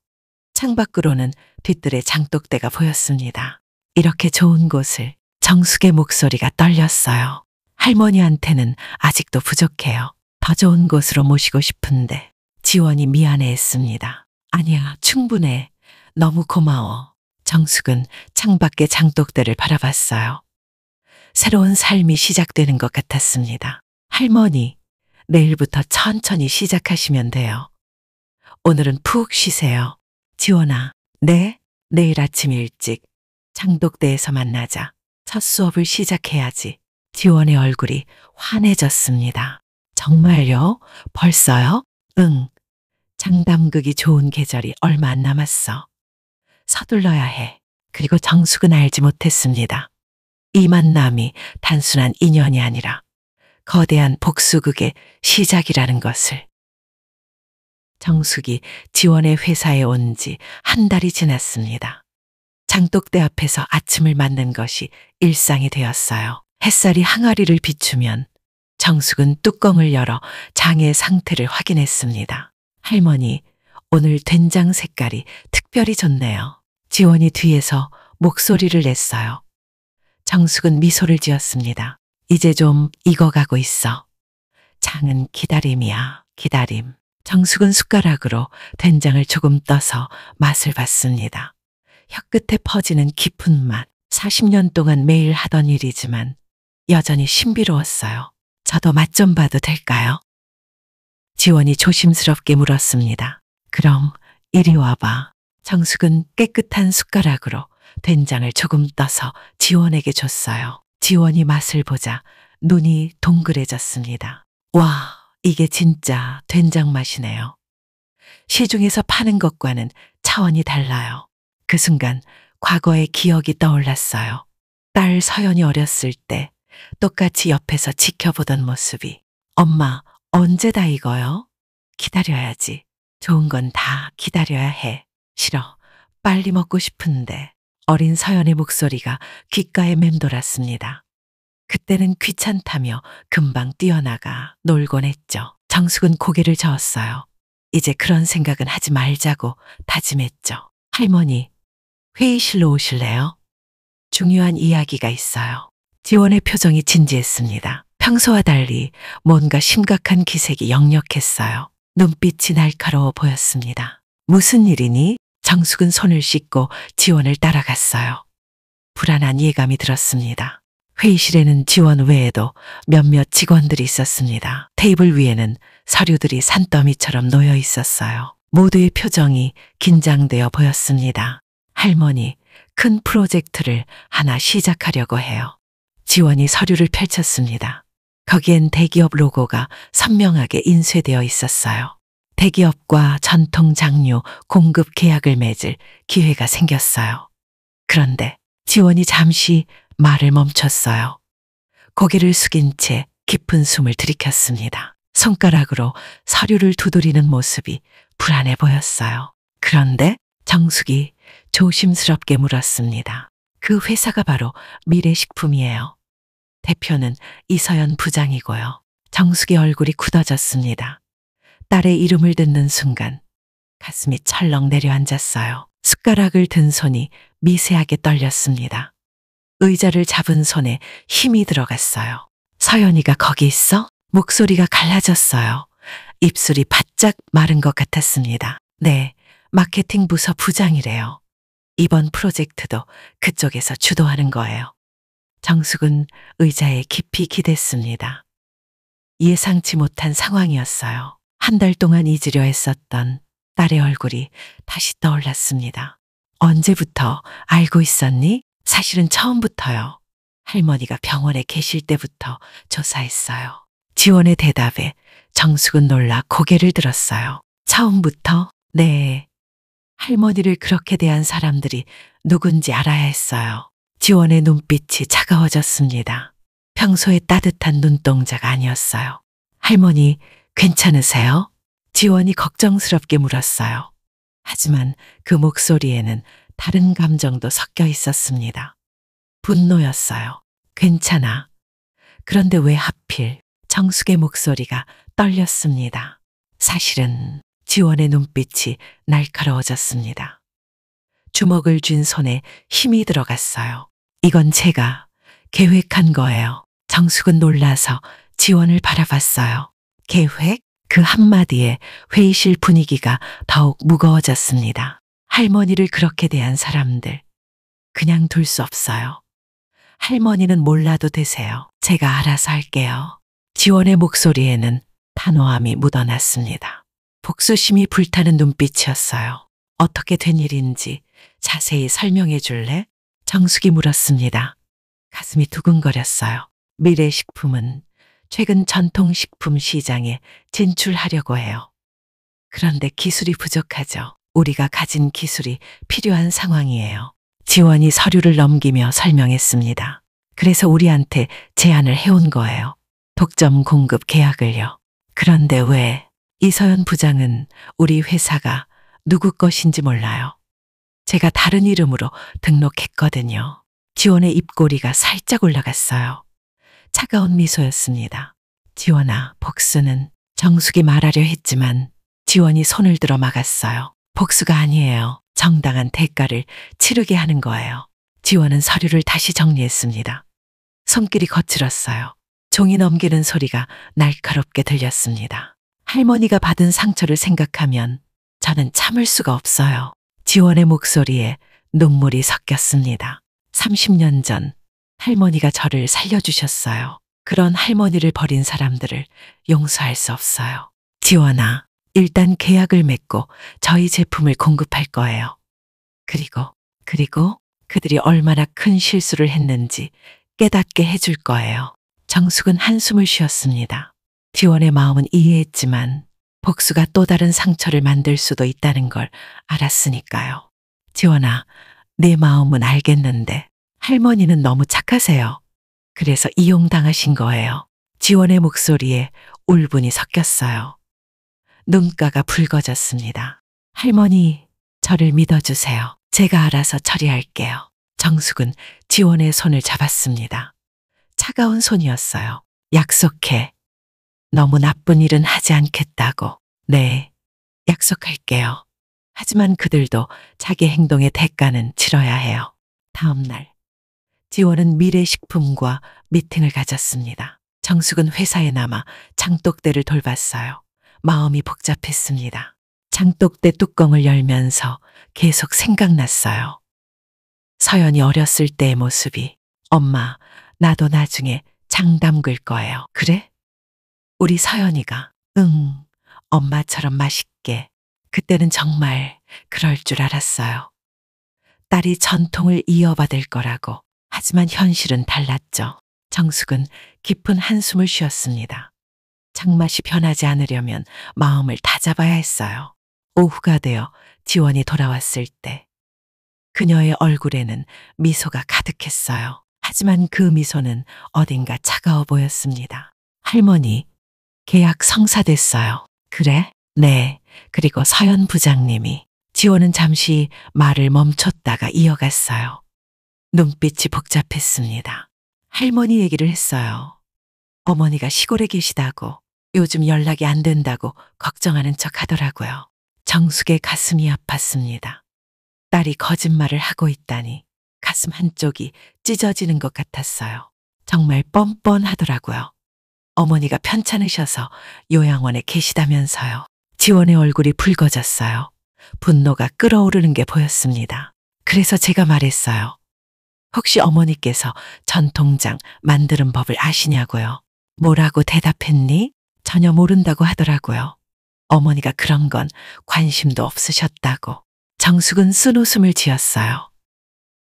창밖으로는 뒤뜰에 장독대가 보였습니다. 이렇게 좋은 곳을 정숙의 목소리가 떨렸어요. 할머니한테는 아직도 부족해요. 더 좋은 곳으로 모시고 싶은데 지원이 미안해했습니다. 아니야, 충분해. 너무 고마워. 정숙은 창밖의 장독대를 바라봤어요. 새로운 삶이 시작되는 것 같았습니다. 할머니, 내일부터 천천히 시작하시면 돼요. 오늘은 푹 쉬세요. 지원아, 네? 내일 아침 일찍 장독대에서 만나자. 첫 수업을 시작해야지. 지원의 얼굴이 환해졌습니다. 정말요? 벌써요? 응. 장담극이 좋은 계절이 얼마 안 남았어. 서둘러야 해. 그리고 정숙은 알지 못했습니다. 이 만남이 단순한 인연이 아니라 거대한 복수극의 시작이라는 것을. 정숙이 지원의 회사에 온 지 한 달이 지났습니다. 장독대 앞에서 아침을 맞는 것이 일상이 되었어요. 햇살이 항아리를 비추면 정숙은 뚜껑을 열어 장의 상태를 확인했습니다. 할머니, 오늘 된장 색깔이 특별히 좋네요. 지원이 뒤에서 목소리를 냈어요. 정숙은 미소를 지었습니다. 이제 좀 익어가고 있어. 장은 기다림이야, 기다림. 정숙은 숟가락으로 된장을 조금 떠서 맛을 봤습니다. 혀끝에 퍼지는 깊은 맛. 40년 동안 매일 하던 일이지만 여전히 신비로웠어요. 저도 맛 좀 봐도 될까요? 지원이 조심스럽게 물었습니다. 그럼 이리 와봐. 정숙은 깨끗한 숟가락으로 된장을 조금 떠서 지원에게 줬어요. 지원이 맛을 보자 눈이 동그래졌습니다. 와, 이게 진짜 된장 맛이네요. 시중에서 파는 것과는 차원이 달라요. 그 순간 과거의 기억이 떠올랐어요. 딸 서연이 어렸을 때 똑같이 옆에서 지켜보던 모습이. 엄마, 언제 다 익어요? 기다려야지. 좋은 건 다 기다려야 해. 싫어. 빨리 먹고 싶은데. 어린 서연의 목소리가 귓가에 맴돌았습니다. 그때는 귀찮다며 금방 뛰어나가 놀곤 했죠. 정숙은 고개를 저었어요. 이제 그런 생각은 하지 말자고 다짐했죠. 할머니, 회의실로 오실래요? 중요한 이야기가 있어요. 지원의 표정이 진지했습니다. 평소와 달리 뭔가 심각한 기색이 역력했어요. 눈빛이 날카로워 보였습니다. 무슨 일이니? 정숙은 손을 씻고 지원을 따라갔어요. 불안한 예감이 들었습니다. 회의실에는 지원 외에도 몇몇 직원들이 있었습니다. 테이블 위에는 서류들이 산더미처럼 놓여 있었어요. 모두의 표정이 긴장되어 보였습니다. 할머니, 큰 프로젝트를 하나 시작하려고 해요. 지원이 서류를 펼쳤습니다. 거기엔 대기업 로고가 선명하게 인쇄되어 있었어요. 대기업과 전통 장류 공급 계약을 맺을 기회가 생겼어요. 그런데 지원이 잠시 말을 멈췄어요. 고개를 숙인 채 깊은 숨을 들이켰습니다. 손가락으로 서류를 두드리는 모습이 불안해 보였어요. 그런데 정숙이 조심스럽게 물었습니다. 그 회사가 바로 미래식품이에요. 대표는 이서연 부장이고요. 정숙의 얼굴이 굳어졌습니다. 딸의 이름을 듣는 순간 가슴이 철렁 내려앉았어요. 숟가락을 든 손이 미세하게 떨렸습니다. 의자를 잡은 손에 힘이 들어갔어요. 서연이가 거기 있어? 목소리가 갈라졌어요. 입술이 바짝 마른 것 같았습니다. 네, 마케팅 부서 부장이래요. 이번 프로젝트도 그쪽에서 주도하는 거예요. 정숙은 의자에 깊이 기댔습니다. 예상치 못한 상황이었어요. 한 달 동안 잊으려 했었던 딸의 얼굴이 다시 떠올랐습니다. 언제부터 알고 있었니? 사실은 처음부터요. 할머니가 병원에 계실 때부터 조사했어요. 지원의 대답에 정숙은 놀라 고개를 들었어요. 처음부터? 네. 할머니를 그렇게 대한 사람들이 누군지 알아야 했어요. 지원의 눈빛이 차가워졌습니다. 평소에 따뜻한 눈동자가 아니었어요. 할머니, 괜찮으세요? 지원이 걱정스럽게 물었어요. 하지만 그 목소리에는 다른 감정도 섞여 있었습니다. 분노였어요. 괜찮아. 그런데 왜 하필? 정숙의 목소리가 떨렸습니다. 사실은 지원의 눈빛이 날카로워졌습니다. 주먹을 쥔 손에 힘이 들어갔어요. 이건 제가 계획한 거예요. 정숙은 놀라서 지원을 바라봤어요. 계획? 그 한마디에 회의실 분위기가 더욱 무거워졌습니다. 할머니를 그렇게 대한 사람들 그냥 둘 수 없어요. 할머니는 몰라도 되세요. 제가 알아서 할게요. 지원의 목소리에는 단호함이 묻어났습니다. 복수심이 불타는 눈빛이었어요. 어떻게 된 일인지 자세히 설명해 줄래? 정숙이 물었습니다. 가슴이 두근거렸어요. 미래식품은 최근 전통식품 시장에 진출하려고 해요. 그런데 기술이 부족하죠. 우리가 가진 기술이 필요한 상황이에요. 지원이 서류를 넘기며 설명했습니다. 그래서 우리한테 제안을 해온 거예요. 독점 공급 계약을요. 그런데 왜 이서연 부장은 우리 회사가 누구 것인지 몰라요. 제가 다른 이름으로 등록했거든요. 지원의 입꼬리가 살짝 올라갔어요. 차가운 미소였습니다. 지원아, 복수는 정숙이 말하려 했지만 지원이 손을 들어 막았어요. 복수가 아니에요. 정당한 대가를 치르게 하는 거예요. 지원은 서류를 다시 정리했습니다. 손길이 거칠었어요. 종이 넘기는 소리가 날카롭게 들렸습니다. 할머니가 받은 상처를 생각하면 저는 참을 수가 없어요. 지원의 목소리에 눈물이 섞였습니다. 30년 전 할머니가 저를 살려주셨어요. 그런 할머니를 버린 사람들을 용서할 수 없어요. 지원아, 일단 계약을 맺고 저희 제품을 공급할 거예요. 그리고 그들이 얼마나 큰 실수를 했는지 깨닫게 해줄 거예요. 정숙은 한숨을 쉬었습니다. 지원의 마음은 이해했지만 복수가 또 다른 상처를 만들 수도 있다는 걸 알았으니까요. 지원아, 내 마음은 알겠는데 할머니는 너무 착하세요. 그래서 이용당하신 거예요. 지원의 목소리에 울분이 섞였어요. 눈가가 붉어졌습니다. 할머니, 저를 믿어주세요. 제가 알아서 처리할게요. 정숙은 지원의 손을 잡았습니다. 차가운 손이었어요. 약속해. 너무 나쁜 일은 하지 않겠다고. 네, 약속할게요. 하지만 그들도 자기 행동의 대가는 치러야 해요. 다음 날, 지원은 미래식품과 미팅을 가졌습니다. 정숙은 회사에 남아 장독대를 돌봤어요. 마음이 복잡했습니다. 장독대 뚜껑을 열면서 계속 생각났어요. 서연이 어렸을 때의 모습이. 엄마, 나도 나중에 장 담글 거예요. 그래? 우리 서연이가 응, 엄마처럼 맛있게. 그때는 정말 그럴 줄 알았어요. 딸이 전통을 이어받을 거라고. 하지만 현실은 달랐죠. 정숙은 깊은 한숨을 쉬었습니다. 장맛이 변하지 않으려면 마음을 다잡아야 했어요. 오후가 되어 지원이 돌아왔을 때 그녀의 얼굴에는 미소가 가득했어요. 하지만 그 미소는 어딘가 차가워 보였습니다. 할머니, 계약 성사됐어요. 그래? 네. 그리고 서연 부장님이. 지원은 잠시 말을 멈췄다가 이어갔어요. 눈빛이 복잡했습니다. 할머니 얘기를 했어요. 어머니가 시골에 계시다고, 요즘 연락이 안 된다고 걱정하는 척 하더라고요. 정숙의 가슴이 아팠습니다. 딸이 거짓말을 하고 있다니 가슴 한쪽이 찢어지는 것 같았어요. 정말 뻔뻔하더라고요. 어머니가 편찮으셔서 요양원에 계시다면서요. 지원의 얼굴이 붉어졌어요. 분노가 끓어오르는 게 보였습니다. 그래서 제가 말했어요. 혹시 어머니께서 전통장 만드는 법을 아시냐고요. 뭐라고 대답했니? 전혀 모른다고 하더라고요. 어머니가 그런 건 관심도 없으셨다고. 정숙은 쓴웃음을 지었어요.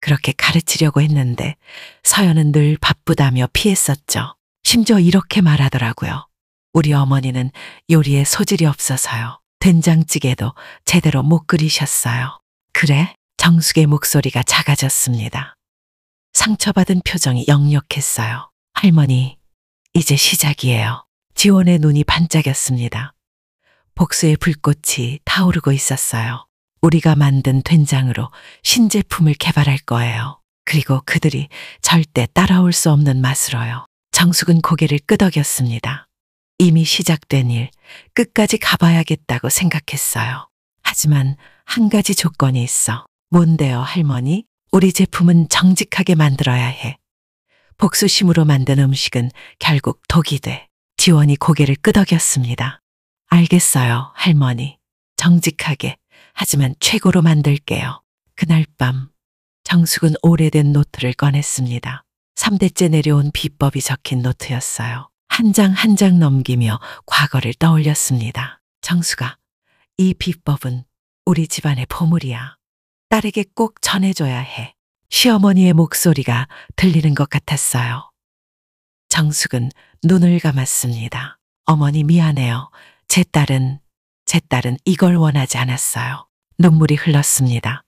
그렇게 가르치려고 했는데 서연은 늘 바쁘다며 피했었죠. 심지어 이렇게 말하더라고요. 우리 어머니는 요리에 소질이 없어서요. 된장찌개도 제대로 못 끓이셨어요. 그래? 정숙의 목소리가 작아졌습니다. 상처받은 표정이 역력했어요. 할머니, 이제 시작이에요. 지원의 눈이 반짝였습니다. 복수의 불꽃이 타오르고 있었어요. 우리가 만든 된장으로 신제품을 개발할 거예요. 그리고 그들이 절대 따라올 수 없는 맛으로요. 정숙은 고개를 끄덕였습니다. 이미 시작된 일 끝까지 가봐야겠다고 생각했어요. 하지만 한 가지 조건이 있어. 뭔데요, 할머니? 우리 제품은 정직하게 만들어야 해. 복수심으로 만든 음식은 결국 독이 돼. 지원이 고개를 끄덕였습니다. 알겠어요, 할머니. 정직하게, 하지만 최고로 만들게요. 그날 밤 정숙은 오래된 노트를 꺼냈습니다. 3대째 내려온 비법이 적힌 노트였어요. 한 장 한 장 넘기며 과거를 떠올렸습니다. 정숙아, 이 비법은 우리 집안의 보물이야. 딸에게 꼭 전해줘야 해. 시어머니의 목소리가 들리는 것 같았어요. 정숙은 눈을 감았습니다. 어머니 미안해요. 제 딸은 이걸 원하지 않았어요. 눈물이 흘렀습니다.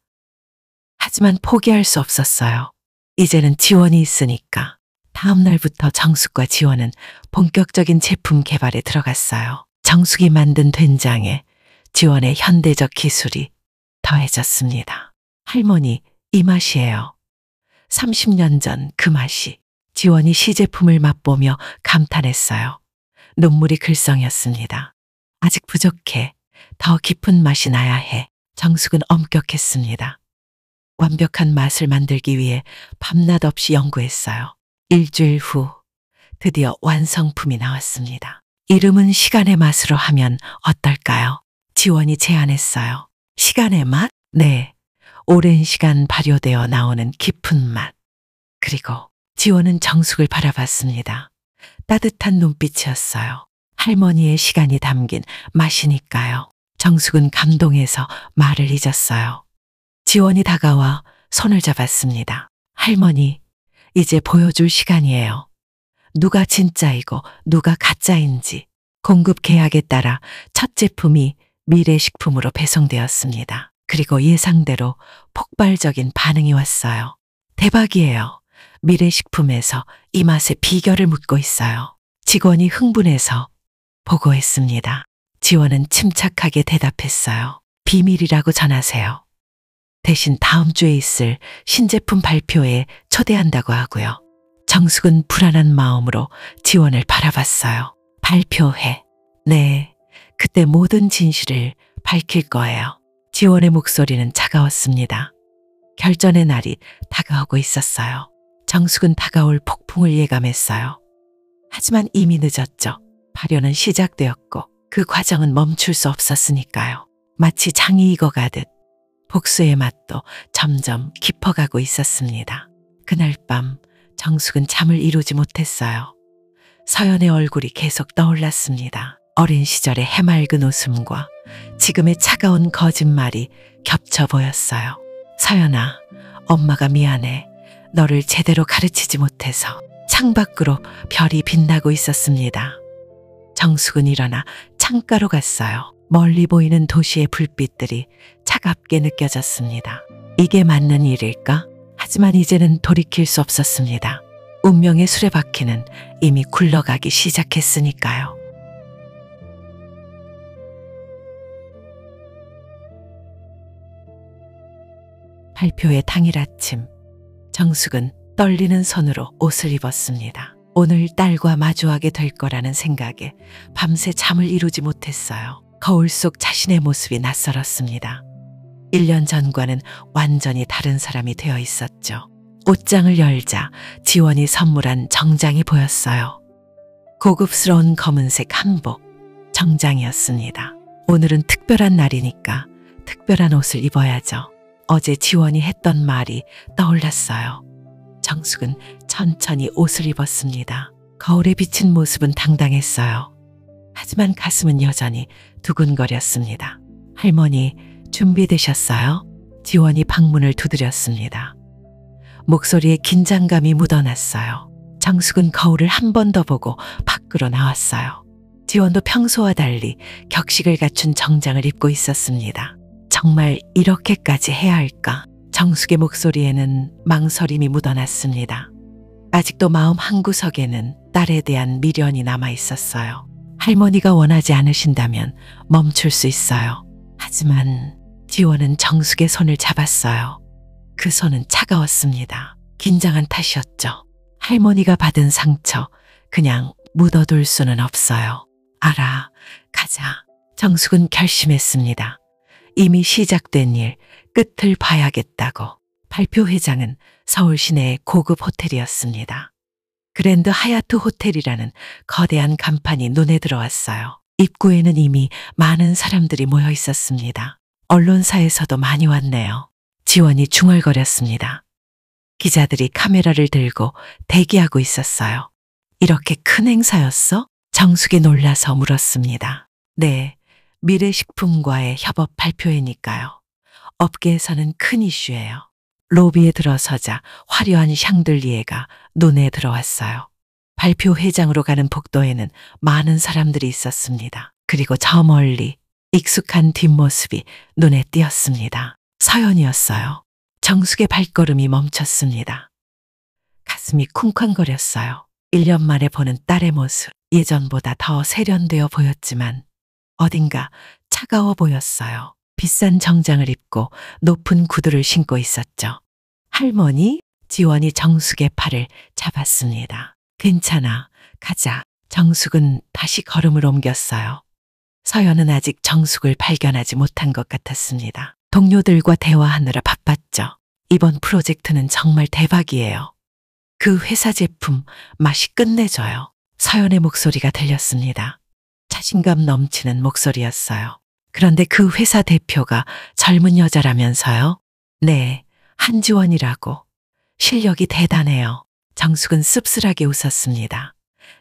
하지만 포기할 수 없었어요. 이제는 지원이 있으니까. 다음 날부터 정숙과 지원은 본격적인 제품 개발에 들어갔어요. 정숙이 만든 된장에 지원의 현대적 기술이 더해졌습니다. 할머니, 이 맛이에요. 30년 전 그 맛이. 지원이 시제품을 맛보며 감탄했어요. 눈물이 글썽였습니다. 아직 부족해. 더 깊은 맛이 나야 해. 정숙은 엄격했습니다. 완벽한 맛을 만들기 위해 밤낮 없이 연구했어요. 일주일 후 드디어 완성품이 나왔습니다. 이름은 시간의 맛으로 하면 어떨까요? 지원이 제안했어요. 시간의 맛? 네. 오랜 시간 발효되어 나오는 깊은 맛. 그리고 지원은 정숙을 바라봤습니다. 따뜻한 눈빛이었어요. 할머니의 시간이 담긴 맛이니까요. 정숙은 감동해서 말을 잊었어요. 지원이 다가와 손을 잡았습니다. 할머니, 이제 보여줄 시간이에요. 누가 진짜이고 누가 가짜인지. 공급 계약에 따라 첫 제품이 미래식품으로 배송되었습니다. 그리고 예상대로 폭발적인 반응이 왔어요. 대박이에요. 미래식품에서 이 맛의 비결을 묻고 있어요. 직원이 흥분해서 보고했습니다. 지원은 침착하게 대답했어요. 비밀이라고 전하세요. 대신 다음 주에 있을 신제품 발표에 초대한다고 하고요. 정숙은 불안한 마음으로 지원을 바라봤어요. 발표회. 네, 그때 모든 진실을 밝힐 거예요. 지원의 목소리는 차가웠습니다. 결전의 날이 다가오고 있었어요. 정숙은 다가올 폭풍을 예감했어요. 하지만 이미 늦었죠. 발효는 시작되었고 그 과정은 멈출 수 없었으니까요. 마치 장이 익어가듯 복수의 맛도 점점 깊어가고 있었습니다. 그날 밤 정숙은 잠을 이루지 못했어요. 서연의 얼굴이 계속 떠올랐습니다. 어린 시절의 해맑은 웃음과 지금의 차가운 거짓말이 겹쳐 보였어요. 서연아, 엄마가 미안해. 너를 제대로 가르치지 못해서. 창밖으로 별이 빛나고 있었습니다. 정숙은 일어나 창가로 갔어요. 멀리 보이는 도시의 불빛들이 차갑게 느껴졌습니다. 이게 맞는 일일까? 하지만 이제는 돌이킬 수 없었습니다. 운명의 수레바퀴는 이미 굴러가기 시작했으니까요. 발표의 당일 아침, 정숙은 떨리는 손으로 옷을 입었습니다. 오늘 딸과 마주하게 될 거라는 생각에 밤새 잠을 이루지 못했어요. 거울 속 자신의 모습이 낯설었습니다. 1년 전과는 완전히 다른 사람이 되어 있었죠. 옷장을 열자 지원이 선물한 정장이 보였어요. 고급스러운 검은색 한복, 정장이었습니다. 오늘은 특별한 날이니까 특별한 옷을 입어야죠. 어제 지원이 했던 말이 떠올랐어요. 정숙은 천천히 옷을 입었습니다. 거울에 비친 모습은 당당했어요. 하지만 가슴은 여전히 두근거렸습니다. 할머니, 준비되셨어요? 지원이 방문을 두드렸습니다. 목소리에 긴장감이 묻어났어요. 정숙은 거울을 한 번 더 보고 밖으로 나왔어요. 지원도 평소와 달리 격식을 갖춘 정장을 입고 있었습니다. 정말 이렇게까지 해야 할까? 정숙의 목소리에는 망설임이 묻어났습니다. 아직도 마음 한구석에는 딸에 대한 미련이 남아 있었어요. 할머니가 원하지 않으신다면 멈출 수 있어요. 하지만 지원은 정숙의 손을 잡았어요. 그 손은 차가웠습니다. 긴장한 탓이었죠. 할머니가 받은 상처 그냥 묻어둘 수는 없어요. 알아. 가자. 정숙은 결심했습니다. 이미 시작된 일 끝을 봐야겠다고. 발표 회장은 서울 시내의 고급 호텔이었습니다. 그랜드 하얏트 호텔이라는 거대한 간판이 눈에 들어왔어요. 입구에는 이미 많은 사람들이 모여 있었습니다. 언론사에서도 많이 왔네요. 지원이 중얼거렸습니다. 기자들이 카메라를 들고 대기하고 있었어요. 이렇게 큰 행사였어? 정숙이 놀라서 물었습니다. 네, 미래식품과의 협업 발표회니까요. 업계에서는 큰 이슈예요. 로비에 들어서자 화려한 샹들리에가 눈에 들어왔어요. 발표 회장으로 가는 복도에는 많은 사람들이 있었습니다. 그리고 저 멀리 익숙한 뒷모습이 눈에 띄었습니다. 서연이었어요. 정숙의 발걸음이 멈췄습니다. 가슴이 쿵쾅거렸어요. 1년 만에 보는 딸의 모습, 예전보다 더 세련되어 보였지만 어딘가 차가워 보였어요. 비싼 정장을 입고 높은 구두를 신고 있었죠. 할머니? 지원이 정숙의 팔을 잡았습니다. 괜찮아, 가자. 정숙은 다시 걸음을 옮겼어요. 서연은 아직 정숙을 발견하지 못한 것 같았습니다. 동료들과 대화하느라 바빴죠. 이번 프로젝트는 정말 대박이에요. 그 회사 제품 맛이 끝내줘요. 서연의 목소리가 들렸습니다. 자신감 넘치는 목소리였어요. 그런데 그 회사 대표가 젊은 여자라면서요? 네, 한지원이라고. 실력이 대단해요. 정숙은 씁쓸하게 웃었습니다.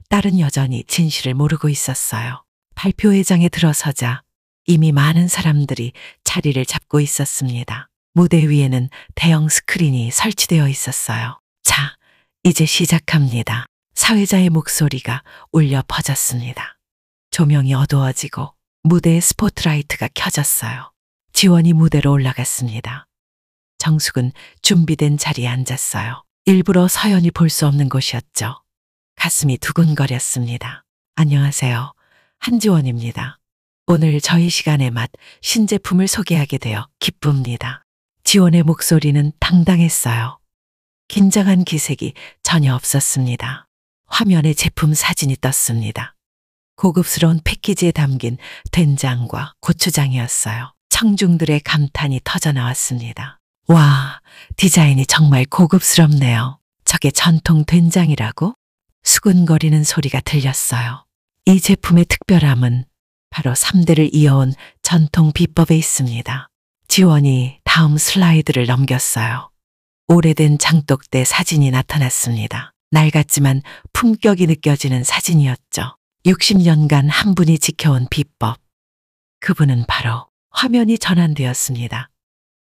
딸은 여전히 진실을 모르고 있었어요. 발표회장에 들어서자 이미 많은 사람들이 자리를 잡고 있었습니다. 무대 위에는 대형 스크린이 설치되어 있었어요. 자, 이제 시작합니다. 사회자의 목소리가 울려 퍼졌습니다. 조명이 어두워지고 무대에 스포트라이트가 켜졌어요. 지원이 무대로 올라갔습니다. 정숙은 준비된 자리에 앉았어요. 일부러 서연이 볼 수 없는 곳이었죠. 가슴이 두근거렸습니다. 안녕하세요. 한지원입니다. 오늘 저희 시간의 맛 신제품을 소개하게 되어 기쁩니다. 지원의 목소리는 당당했어요. 긴장한 기색이 전혀 없었습니다. 화면에 제품 사진이 떴습니다. 고급스러운 패키지에 담긴 된장과 고추장이었어요. 청중들의 감탄이 터져나왔습니다. 와, 디자인이 정말 고급스럽네요. 저게 전통 된장이라고? 수근거리는 소리가 들렸어요. 이 제품의 특별함은 바로 3대를 이어온 전통 비법에 있습니다. 지원이 다음 슬라이드를 넘겼어요. 오래된 장독대 사진이 나타났습니다. 낡았지만 품격이 느껴지는 사진이었죠. 60년간 한 분이 지켜온 비법. 그분은 바로 화면이 전환되었습니다.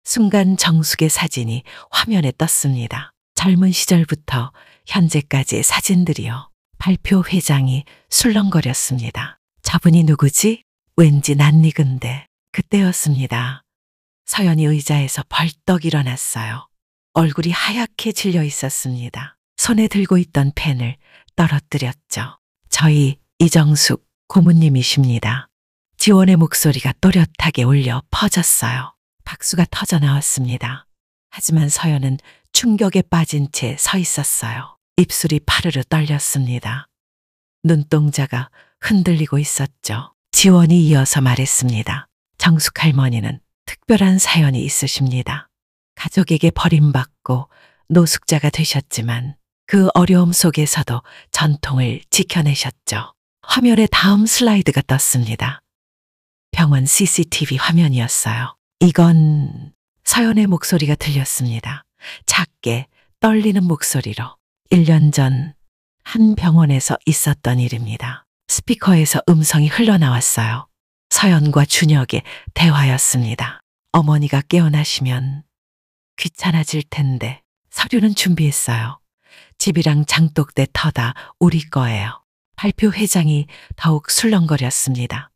순간 정숙의 사진이 화면에 떴습니다. 젊은 시절부터 현재까지의 사진들이요. 발표 회장이 술렁거렸습니다. 저분이 누구지? 왠지 낯익은데. 그때였습니다. 서연이 의자에서 벌떡 일어났어요. 얼굴이 하얗게 질려 있었습니다. 손에 들고 있던 펜을 떨어뜨렸죠. 저희 이정숙 고모님이십니다. 지원의 목소리가 또렷하게 울려 퍼졌어요. 박수가 터져 나왔습니다. 하지만 서연은 충격에 빠진 채 서 있었어요. 입술이 파르르 떨렸습니다. 눈동자가 흔들리고 있었죠. 지원이 이어서 말했습니다. 정숙 할머니는 특별한 사연이 있으십니다. 가족에게 버림받고 노숙자가 되셨지만 그 어려움 속에서도 전통을 지켜내셨죠. 화면에 다음 슬라이드가 떴습니다. 병원 CCTV 화면이었어요. 이건 서연의 목소리가 들렸습니다. 작게 떨리는 목소리로 1년 전 한 병원에서 있었던 일입니다. 스피커에서 음성이 흘러나왔어요. 서연과 준혁의 대화였습니다. 어머니가 깨어나시면 귀찮아질 텐데 서류는 준비했어요. 집이랑 장독대 터다 우리 거예요. 발표 회장이 더욱 술렁거렸습니다.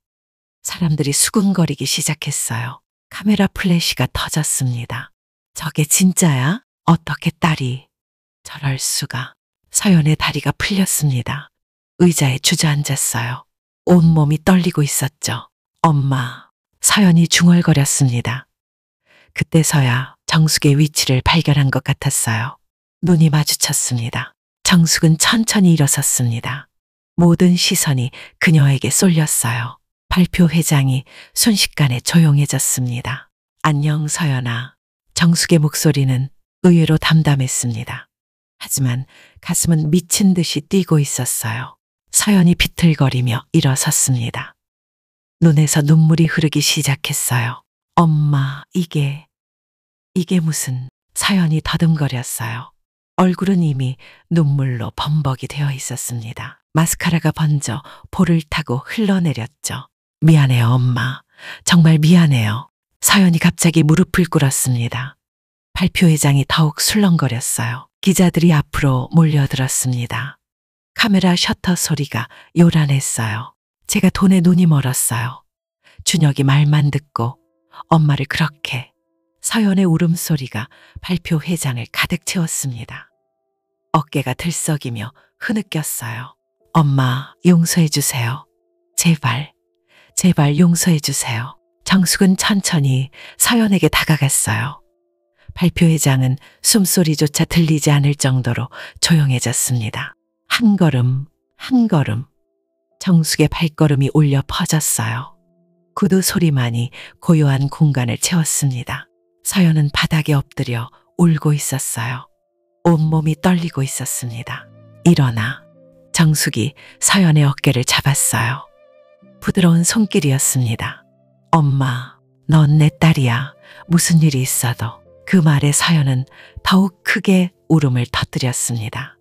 사람들이 수근거리기 시작했어요. 카메라 플래시가 터졌습니다. 저게 진짜야? 어떻게 딸이? 저럴 수가. 서연의 다리가 풀렸습니다. 의자에 주저앉았어요. 온몸이 떨리고 있었죠. 엄마. 서연이 중얼거렸습니다. 그때서야 정숙의 위치를 발견한 것 같았어요. 눈이 마주쳤습니다. 정숙은 천천히 일어섰습니다. 모든 시선이 그녀에게 쏠렸어요. 발표 회장이 순식간에 조용해졌습니다. 안녕 서연아. 정숙의 목소리는 의외로 담담했습니다. 하지만 가슴은 미친 듯이 뛰고 있었어요. 서연이 비틀거리며 일어섰습니다. 눈에서 눈물이 흐르기 시작했어요. 엄마, 이게 무슨... 서연이 더듬거렸어요. 얼굴은 이미 눈물로 범벅이 되어 있었습니다. 마스카라가 번져 볼을 타고 흘러내렸죠. 미안해요, 엄마. 정말 미안해요. 서연이 갑자기 무릎을 꿇었습니다. 발표회장이 더욱 술렁거렸어요. 기자들이 앞으로 몰려들었습니다. 카메라 셔터 소리가 요란했어요. 제가 돈에 눈이 멀었어요. 준혁이 말만 듣고 엄마를 그렇게... 서연의 울음소리가 발표회장을 가득 채웠습니다. 어깨가 들썩이며 흐느꼈어요. 엄마, 용서해 주세요. 제발, 제발 용서해 주세요. 정숙은 천천히 서연에게 다가갔어요. 발표회장은 숨소리조차 들리지 않을 정도로 조용해졌습니다. 한 걸음, 한 걸음. 정숙의 발걸음이 울려 퍼졌어요. 구두 소리만이 고요한 공간을 채웠습니다. 서연은 바닥에 엎드려 울고 있었어요. 온몸이 떨리고 있었습니다. 일어나. 정숙이 서연의 어깨를 잡았어요. 부드러운 손길이었습니다. 엄마, 넌 내 딸이야. 무슨 일이 있어도. 그 말에 서연은 더욱 크게 울음을 터뜨렸습니다.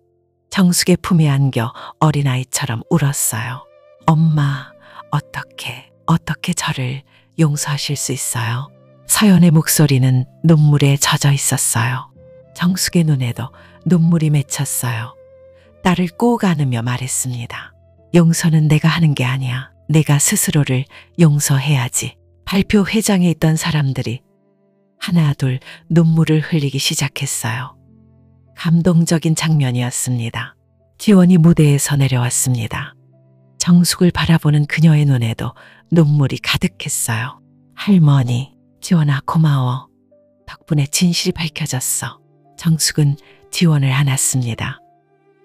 정숙의 품에 안겨 어린아이처럼 울었어요. 엄마, 어떻게 저를 용서하실 수 있어요? 서연의 목소리는 눈물에 젖어 있었어요. 정숙의 눈에도 눈물이 맺혔어요. 딸을 꼭 안으며 말했습니다. 용서는 내가 하는 게 아니야. 내가 스스로를 용서해야지. 발표 회장에 있던 사람들이 하나 둘 눈물을 흘리기 시작했어요. 감동적인 장면이었습니다. 지원이 무대에서 내려왔습니다. 정숙을 바라보는 그녀의 눈에도 눈물이 가득했어요. 할머니, 지원아 고마워. 덕분에 진실이 밝혀졌어. 정숙은 지원을 안았습니다.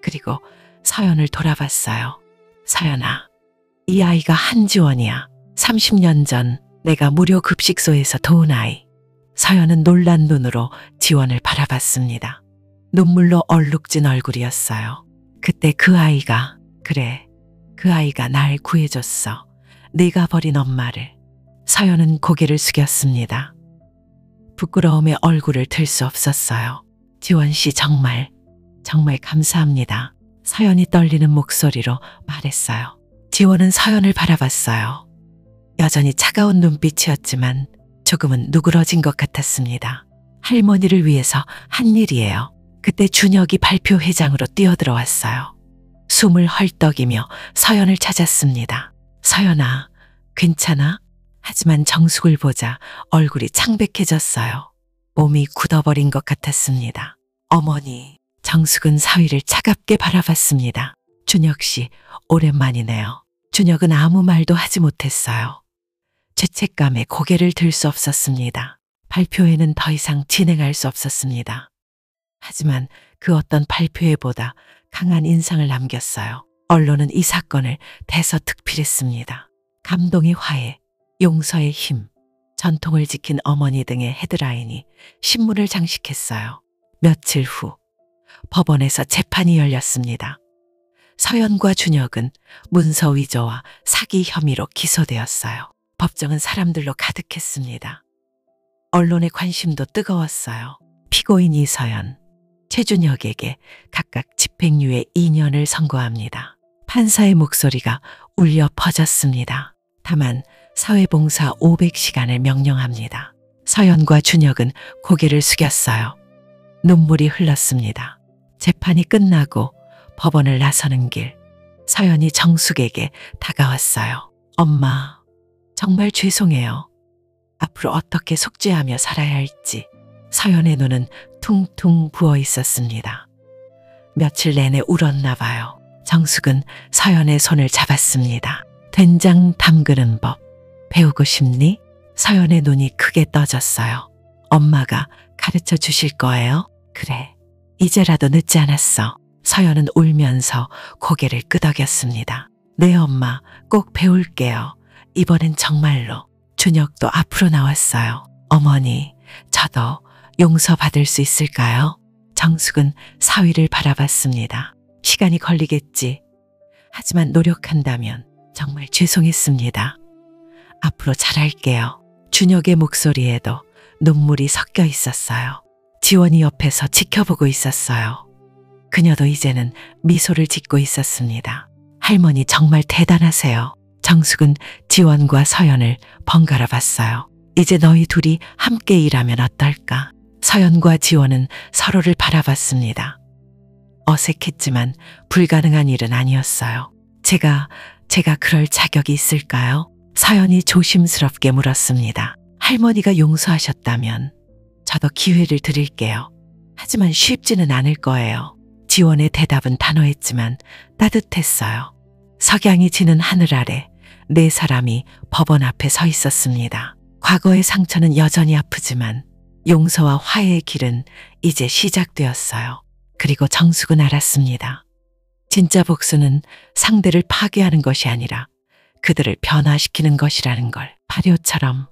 그리고 서연을 돌아봤어요. 서연아, 이 아이가 한지원이야. 30년 전 내가 무료 급식소에서 도운 아이. 서연은 놀란 눈으로 지원을 바라봤습니다. 눈물로 얼룩진 얼굴이었어요. 그때 그 아이가 날 구해줬어. 네가 버린 엄마를. 서연은 고개를 숙였습니다. 부끄러움에 얼굴을 들 수 없었어요. 지원 씨 정말 감사합니다. 서연이 떨리는 목소리로 말했어요. 지원은 서연을 바라봤어요. 여전히 차가운 눈빛이었지만 조금은 누그러진 것 같았습니다. 할머니를 위해서 한 일이에요. 그때 준혁이 발표회장으로 뛰어들어왔어요. 숨을 헐떡이며 서연을 찾았습니다. 서연아, 괜찮아? 하지만 정숙을 보자 얼굴이 창백해졌어요. 몸이 굳어버린 것 같았습니다. 어머니, 정숙은 사위를 차갑게 바라봤습니다. 준혁 씨, 오랜만이네요. 준혁은 아무 말도 하지 못했어요. 죄책감에 고개를 들 수 없었습니다. 발표회는 더 이상 진행할 수 없었습니다. 하지만 그 어떤 발표회보다 강한 인상을 남겼어요. 언론은 이 사건을 대서특필했습니다. 감동의 화해, 용서의 힘, 전통을 지킨 어머니 등의 헤드라인이 신문을 장식했어요. 며칠 후 법원에서 재판이 열렸습니다. 서연과 준혁은 문서 위조와 사기 혐의로 기소되었어요. 법정은 사람들로 가득했습니다. 언론의 관심도 뜨거웠어요. 피고인 이서연, 최준혁에게 각각 집행유예 2년을 선고합니다. 판사의 목소리가 울려 퍼졌습니다. 다만 사회봉사 500시간을 명령합니다. 서연과 준혁은 고개를 숙였어요. 눈물이 흘렀습니다. 재판이 끝나고 법원을 나서는 길, 서연이 정숙에게 다가왔어요. 엄마, 정말 죄송해요. 앞으로 어떻게 속죄하며 살아야 할지. 서연의 눈은 퉁퉁 부어 있었습니다. 며칠 내내 울었나 봐요. 정숙은 서연의 손을 잡았습니다. 된장 담그는 법 배우고 싶니? 서연의 눈이 크게 떠졌어요. 엄마가 가르쳐 주실 거예요? 그래, 이제라도 늦지 않았어. 서연은 울면서 고개를 끄덕였습니다. 네, 엄마, 꼭 배울게요. 이번엔 정말로. 준혁도 앞으로 나왔어요. 어머니, 저도 용서받을 수 있을까요? 정숙은 사위를 바라봤습니다. 시간이 걸리겠지. 하지만 노력한다면 정말 죄송했습니다. 앞으로 잘할게요. 준혁의 목소리에도 눈물이 섞여 있었어요. 지원이 옆에서 지켜보고 있었어요. 그녀도 이제는 미소를 짓고 있었습니다. 할머니 정말 대단하세요. 정숙은 지원과 서연을 번갈아 봤어요. 이제 너희 둘이 함께 일하면 어떨까? 서연과 지원은 서로를 바라봤습니다. 어색했지만 불가능한 일은 아니었어요. 제가 그럴 자격이 있을까요? 서연이 조심스럽게 물었습니다. 할머니가 용서하셨다면 저도 기회를 드릴게요. 하지만 쉽지는 않을 거예요. 지원의 대답은 단호했지만 따뜻했어요. 석양이 지는 하늘 아래 네 사람이 법원 앞에 서 있었습니다. 과거의 상처는 여전히 아프지만 용서와 화해의 길은 이제 시작되었어요. 그리고 정숙은 알았습니다. 진짜 복수는 상대를 파괴하는 것이 아니라 그들을 변화시키는 것이라는 걸. 발효처럼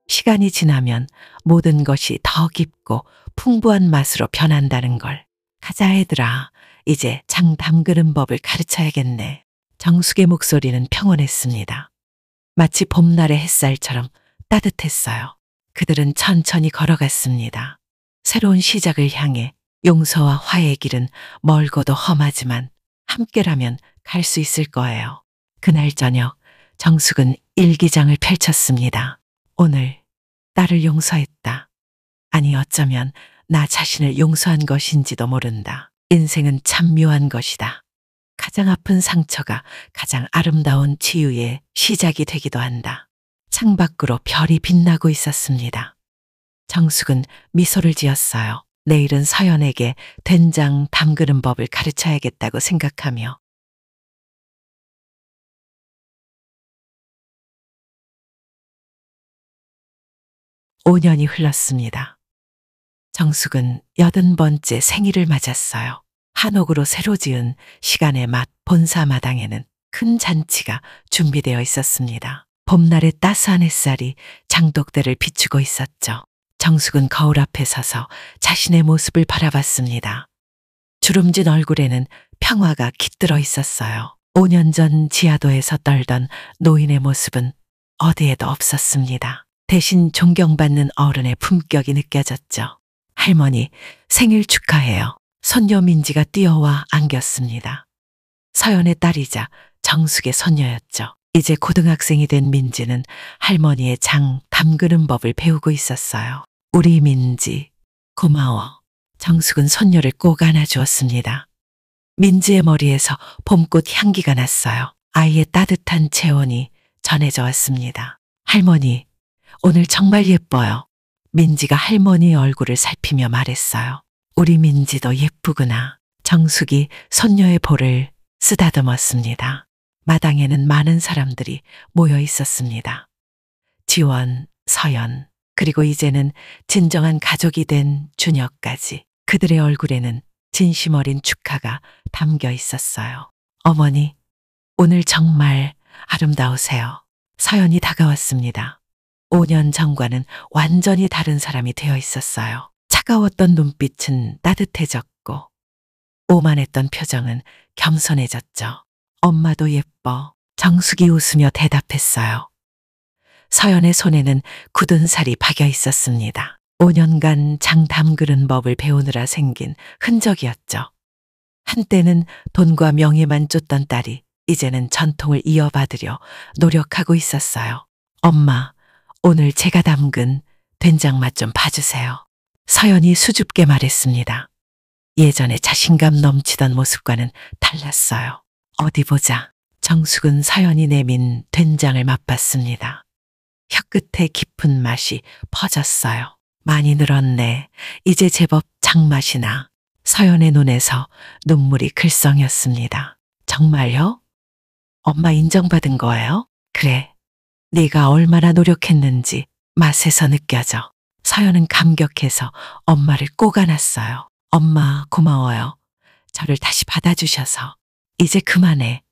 시간이 지나면 모든 것이 더 깊고 풍부한 맛으로 변한다는 걸. 가자 애들아, 이제 장 담그는 법을 가르쳐야겠네. 정숙의 목소리는 평온했습니다. 마치 봄날의 햇살처럼 따뜻했어요. 그들은 천천히 걸어갔습니다. 새로운 시작을 향해. 용서와 화해의 길은 멀고도 험하지만 함께라면 갈 수 있을 거예요. 그날 저녁 정숙은 일기장을 펼쳤습니다. 오늘 나를 용서했다. 아니, 어쩌면 나 자신을 용서한 것인지도 모른다. 인생은 참 묘한 것이다. 가장 아픈 상처가 가장 아름다운 치유의 시작이 되기도 한다. 창밖으로 별이 빛나고 있었습니다. 정숙은 미소를 지었어요. 내일은 서연에게 된장 담그는 법을 가르쳐야겠다고 생각하며. (5년이) 흘렀습니다. 정숙은 80번째 생일을 맞았어요. 한옥으로 새로 지은 시간의 맛 본사 마당에는 큰 잔치가 준비되어 있었습니다. 봄날의 따스한 햇살이 장독대를 비추고 있었죠. 정숙은 거울 앞에 서서 자신의 모습을 바라봤습니다. 주름진 얼굴에는 평화가 깃들어 있었어요. 5년 전 지하도에서 떨던 노인의 모습은 어디에도 없었습니다. 대신 존경받는 어른의 품격이 느껴졌죠. 할머니, 생일 축하해요. 손녀 민지가 뛰어와 안겼습니다. 서연의 딸이자 정숙의 손녀였죠. 이제 고등학생이 된 민지는 할머니의 장 담그는 법을 배우고 있었어요. 우리 민지, 고마워. 정숙은 손녀를 꼭 안아주었습니다. 민지의 머리에서 봄꽃 향기가 났어요. 아이의 따뜻한 체온이 전해져 왔습니다. 할머니, 오늘 정말 예뻐요. 민지가 할머니의 얼굴을 살피며 말했어요. 우리 민지도 예쁘구나. 정숙이 손녀의 볼을 쓰다듬었습니다. 마당에는 많은 사람들이 모여 있었습니다. 지원, 서연, 그리고 이제는 진정한 가족이 된 준혁까지. 그들의 얼굴에는 진심 어린 축하가 담겨 있었어요. 어머니, 오늘 정말 아름다우세요. 서연이 다가왔습니다. 5년 전과는 완전히 다른 사람이 되어 있었어요. 차가웠던 눈빛은 따뜻해졌고 오만했던 표정은 겸손해졌죠. 엄마도 예뻐. 정숙이 웃으며 대답했어요. 서연의 손에는 굳은 살이 박여 있었습니다. 5년간 장 담그는 법을 배우느라 생긴 흔적이었죠. 한때는 돈과 명예만 쫓던 딸이 이제는 전통을 이어받으려 노력하고 있었어요. 엄마, 오늘 제가 담근 된장 맛 좀 봐주세요. 서연이 수줍게 말했습니다. 예전에 자신감 넘치던 모습과는 달랐어요. 어디 보자. 정숙은 서연이 내민 된장을 맛봤습니다. 혀끝에 깊은 맛이 퍼졌어요. 많이 늘었네. 이제 제법 장맛이 나. 서연의 눈에서 눈물이 글썽였습니다. 정말요? 엄마 인정받은 거예요? 그래. 네가 얼마나 노력했는지 맛에서 느껴져. 서연은 감격해서 엄마를 꼭 안았어요. 엄마 고마워요. 저를 다시 받아주셔서 이제 그만해.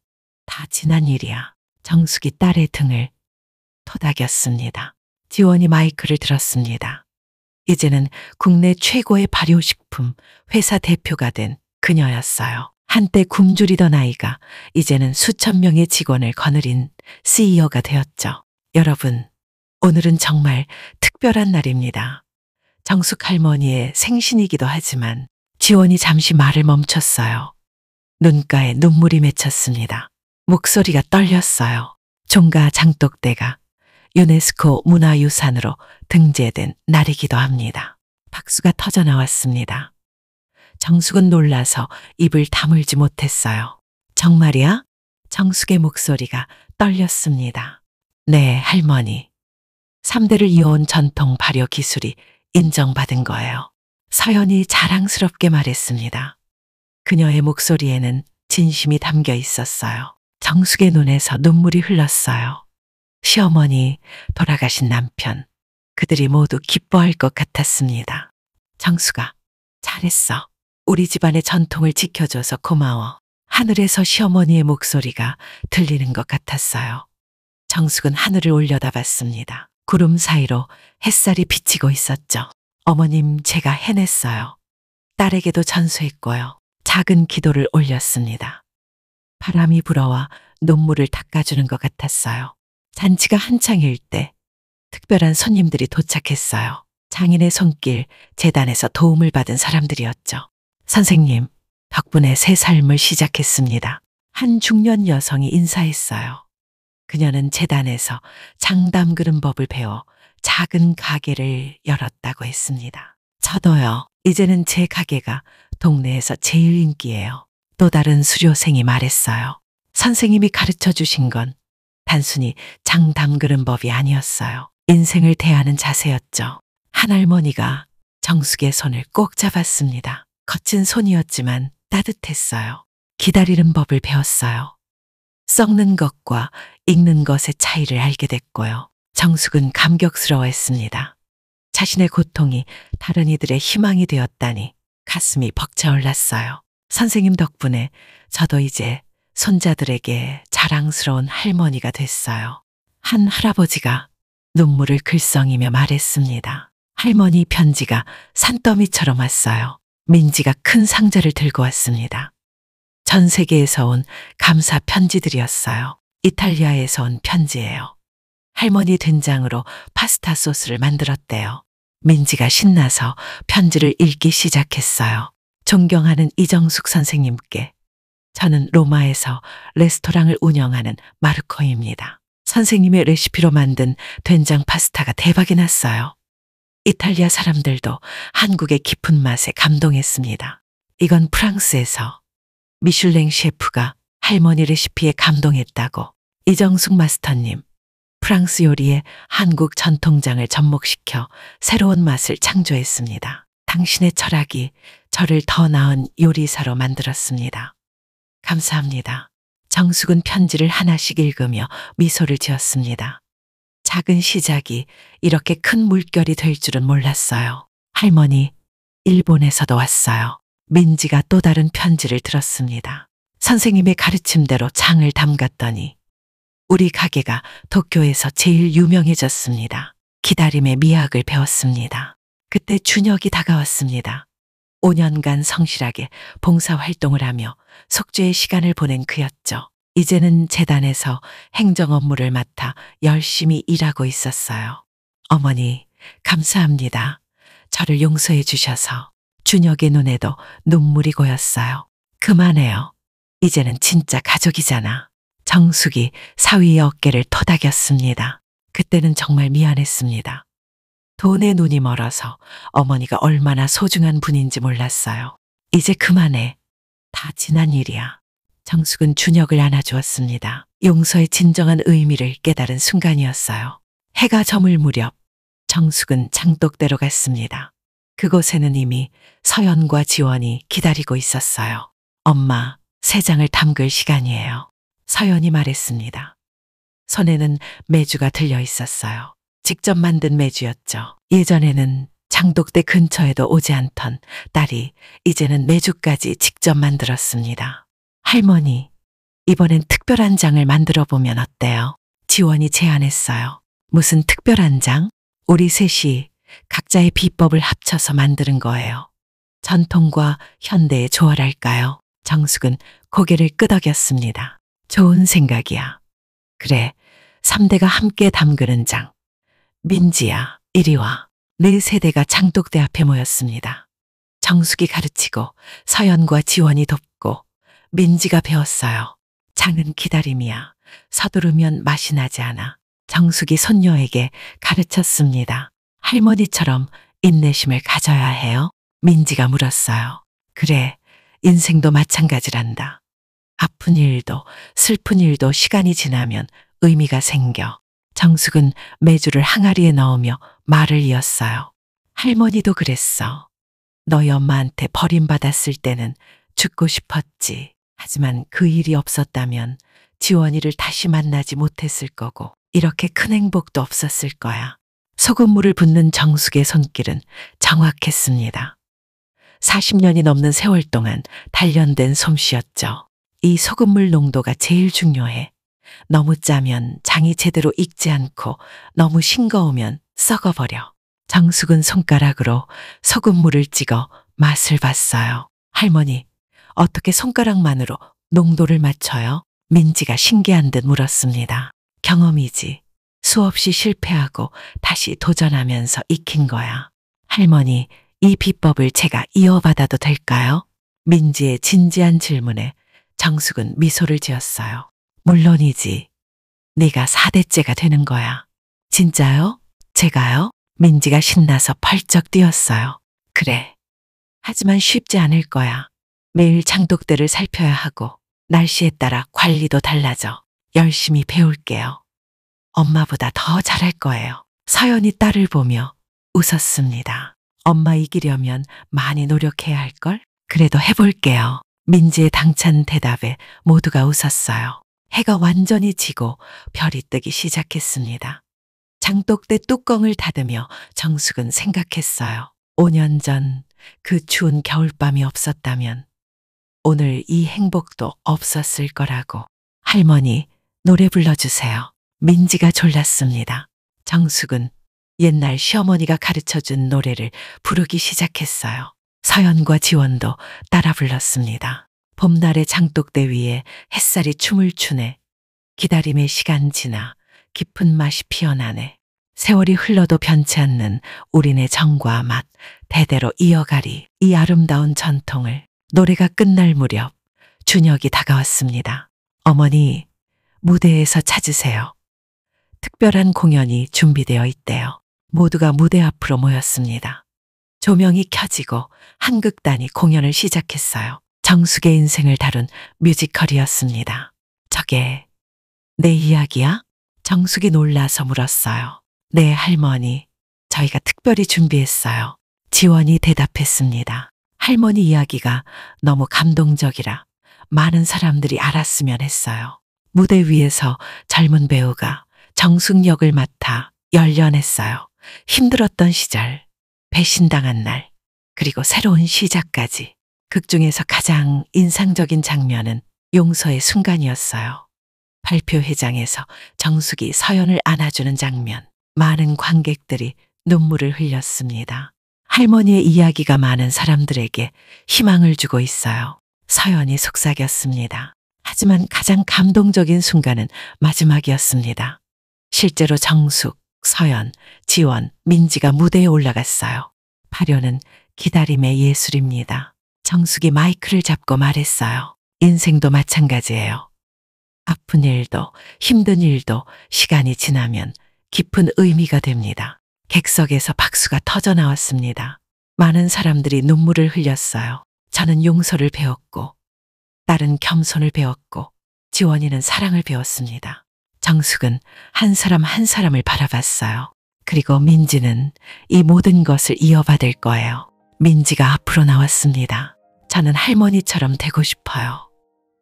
다 지난 일이야. 정숙이 딸의 등을 토닥였습니다. 지원이 마이크를 들었습니다. 이제는 국내 최고의 발효식품 회사 대표가 된 그녀였어요. 한때 굶주리던 아이가 이제는 수천 명의 직원을 거느린 CEO가 되었죠. 여러분, 오늘은 정말 특별한 날입니다. 정숙 할머니의 생신이기도 하지만 지원이 잠시 말을 멈췄어요. 눈가에 눈물이 맺혔습니다. 목소리가 떨렸어요. 종가 장독대가 유네스코 문화유산으로 등재된 날이기도 합니다. 박수가 터져 나왔습니다. 정숙은 놀라서 입을 다물지 못했어요. 정말이야? 정숙의 목소리가 떨렸습니다. 네, 할머니. 3대를 이어온 전통 발효 기술이 인정받은 거예요. 서연이 자랑스럽게 말했습니다. 그녀의 목소리에는 진심이 담겨 있었어요. 정숙의 눈에서 눈물이 흘렀어요. 시어머니, 돌아가신 남편, 그들이 모두 기뻐할 것 같았습니다. 정숙아, 잘했어. 우리 집안의 전통을 지켜줘서 고마워. 하늘에서 시어머니의 목소리가 들리는 것 같았어요. 정숙은 하늘을 올려다봤습니다. 구름 사이로 햇살이 비치고 있었죠. 어머님, 제가 해냈어요. 딸에게도 전수했고요. 작은 기도를 올렸습니다. 바람이 불어와 눈물을 닦아주는 것 같았어요. 잔치가 한창일 때 특별한 손님들이 도착했어요. 장인의 손길, 재단에서 도움을 받은 사람들이었죠. 선생님, 덕분에 새 삶을 시작했습니다. 한 중년 여성이 인사했어요. 그녀는 재단에서 장 담그는 법을 배워 작은 가게를 열었다고 했습니다. 저도요. 이제는 제 가게가 동네에서 제일 인기예요. 또 다른 수료생이 말했어요. 선생님이 가르쳐 주신 건 단순히 장 담그는 법이 아니었어요. 인생을 대하는 자세였죠. 한 할머니가 정숙의 손을 꼭 잡았습니다. 거친 손이었지만 따뜻했어요. 기다리는 법을 배웠어요. 썩는 것과 익는 것의 차이를 알게 됐고요. 정숙은 감격스러워했습니다. 자신의 고통이 다른 이들의 희망이 되었다니 가슴이 벅차올랐어요. 선생님 덕분에 저도 이제 손자들에게 자랑스러운 할머니가 됐어요. 한 할아버지가 눈물을 글썽이며 말했습니다. 할머니 편지가 산더미처럼 왔어요. 민지가 큰 상자를 들고 왔습니다. 전 세계에서 온 감사 편지들이었어요. 이탈리아에서 온 편지예요. 할머니 된장으로 파스타 소스를 만들었대요. 민지가 신나서 편지를 읽기 시작했어요. 존경하는 이정숙 선생님께, 저는 로마에서 레스토랑을 운영하는 마르코입니다. 선생님의 레시피로 만든 된장 파스타가 대박이 났어요. 이탈리아 사람들도 한국의 깊은 맛에 감동했습니다. 이건 프랑스에서 미슐랭 셰프가 할머니 레시피에 감동했다고. 이정숙 마스터님, 프랑스 요리에 한국 전통장을 접목시켜 새로운 맛을 창조했습니다. 당신의 철학이 저를 더 나은 요리사로 만들었습니다. 감사합니다. 정숙은 편지를 하나씩 읽으며 미소를 지었습니다. 작은 시작이 이렇게 큰 물결이 될 줄은 몰랐어요. 할머니, 일본에서도 왔어요. 민지가 또 다른 편지를 들었습니다. 선생님의 가르침대로 장을 담갔더니 우리 가게가 도쿄에서 제일 유명해졌습니다. 기다림의 미학을 배웠습니다. 그때 준혁이 다가왔습니다. 5년간 성실하게 봉사활동을 하며 속죄의 시간을 보낸 그였죠. 이제는 재단에서 행정 업무를 맡아 열심히 일하고 있었어요. 어머니, 감사합니다. 저를 용서해 주셔서. 준혁의 눈에도 눈물이 고였어요. 그만해요. 이제는 진짜 가족이잖아. 정숙이 사위의 어깨를 토닥였습니다. 그때는 정말 미안했습니다. 돈에 눈이 멀어서 어머니가 얼마나 소중한 분인지 몰랐어요. 이제 그만해. 다 지난 일이야. 정숙은 준혁을 안아주었습니다. 용서의 진정한 의미를 깨달은 순간이었어요. 해가 저물 무렵 정숙은 장독대로 갔습니다. 그곳에는 이미 서연과 지원이 기다리고 있었어요. 엄마, 새 장을 담글 시간이에요. 서연이 말했습니다. 손에는 메주가 들려 있었어요. 직접 만든 메주였죠. 예전에는 장독대 근처에도 오지 않던 딸이 이제는 메주까지 직접 만들었습니다. 할머니, 이번엔 특별한 장을 만들어 보면 어때요? 지원이 제안했어요. 무슨 특별한 장? 우리 셋이 각자의 비법을 합쳐서 만드는 거예요. 전통과 현대의 조화랄까요? 정숙은 고개를 끄덕였습니다. 좋은 생각이야. 그래, 3대가 함께 담그는 장. 민지야, 이리 와. 네 세대가 장독대 앞에 모였습니다. 정숙이 가르치고 서연과 지원이 돕고 민지가 배웠어요. 장은 기다림이야. 서두르면 맛이 나지 않아. 정숙이 손녀에게 가르쳤습니다. 할머니처럼 인내심을 가져야 해요. 민지가 물었어요. 그래, 인생도 마찬가지란다. 아픈 일도 슬픈 일도 시간이 지나면 의미가 생겨. 정숙은 메주를 항아리에 넣으며 말을 이었어요. 할머니도 그랬어. 너희 엄마한테 버림받았을 때는 죽고 싶었지. 하지만 그 일이 없었다면 지원이를 다시 만나지 못했을 거고 이렇게 큰 행복도 없었을 거야. 소금물을 붓는 정숙의 손길은 정확했습니다. 40년이 넘는 세월 동안 단련된 솜씨였죠. 이 소금물 농도가 제일 중요해. 너무 짜면 장이 제대로 익지 않고 너무 싱거우면 썩어버려. 정숙은 손가락으로 소금물을 찍어 맛을 봤어요. 할머니, 어떻게 손가락만으로 농도를 맞춰요? 민지가 신기한 듯 물었습니다. 경험이지. 수없이 실패하고 다시 도전하면서 익힌 거야. 할머니, 이 비법을 제가 이어받아도 될까요? 민지의 진지한 질문에 정숙은 미소를 지었어요. 물론이지. 네가 4대째가 되는 거야. 진짜요? 제가요? 민지가 신나서 펄쩍 뛰었어요. 그래. 하지만 쉽지 않을 거야. 매일 장독대를 살펴야 하고 날씨에 따라 관리도 달라져. 열심히 배울게요. 엄마보다 더 잘할 거예요. 서연이 딸을 보며 웃었습니다. 엄마 이기려면 많이 노력해야 할걸? 그래도 해볼게요. 민지의 당찬 대답에 모두가 웃었어요. 해가 완전히 지고 별이 뜨기 시작했습니다. 장독대 뚜껑을 닫으며 정숙은 생각했어요. 5년 전 그 추운 겨울밤이 없었다면 오늘 이 행복도 없었을 거라고. 할머니, 노래 불러주세요. 민지가 졸랐습니다. 정숙은 옛날 시어머니가 가르쳐준 노래를 부르기 시작했어요. 서연과 지원도 따라 불렀습니다. 봄날의 장독대 위에 햇살이 춤을 추네. 기다림의 시간 지나 깊은 맛이 피어나네. 세월이 흘러도 변치 않는 우리네 정과 맛 대대로 이어가리. 이 아름다운 전통을. 노래가 끝날 무렵 준혁이 다가왔습니다. 어머니, 무대에서 찾으세요. 특별한 공연이 준비되어 있대요. 모두가 무대 앞으로 모였습니다. 조명이 켜지고 한극단이 공연을 시작했어요. 정숙의 인생을 다룬 뮤지컬이었습니다. 저게 내 이야기야? 정숙이 놀라서 물었어요. 네, 할머니. 저희가 특별히 준비했어요. 지원이 대답했습니다. 할머니 이야기가 너무 감동적이라 많은 사람들이 알았으면 했어요. 무대 위에서 젊은 배우가 정숙 역을 맡아 열연했어요. 힘들었던 시절, 배신당한 날, 그리고 새로운 시작까지. 극 중에서 가장 인상적인 장면은 용서의 순간이었어요. 발표회장에서 정숙이 서연을 안아주는 장면. 많은 관객들이 눈물을 흘렸습니다. 할머니의 이야기가 많은 사람들에게 희망을 주고 있어요. 서연이 속삭였습니다. 하지만 가장 감동적인 순간은 마지막이었습니다. 실제로 정숙, 서연, 지원, 민지가 무대에 올라갔어요. 발효는 기다림의 예술입니다. 정숙이 마이크를 잡고 말했어요. 인생도 마찬가지예요. 아픈 일도 힘든 일도 시간이 지나면 깊은 의미가 됩니다. 객석에서 박수가 터져 나왔습니다. 많은 사람들이 눈물을 흘렸어요. 저는 용서를 배웠고, 딸은 겸손을 배웠고, 지원이는 사랑을 배웠습니다. 정숙은 한 사람 한 사람을 바라봤어요. 그리고 민지는 이 모든 것을 이어받을 거예요. 민지가 앞으로 나왔습니다. 저는 할머니처럼 되고 싶어요.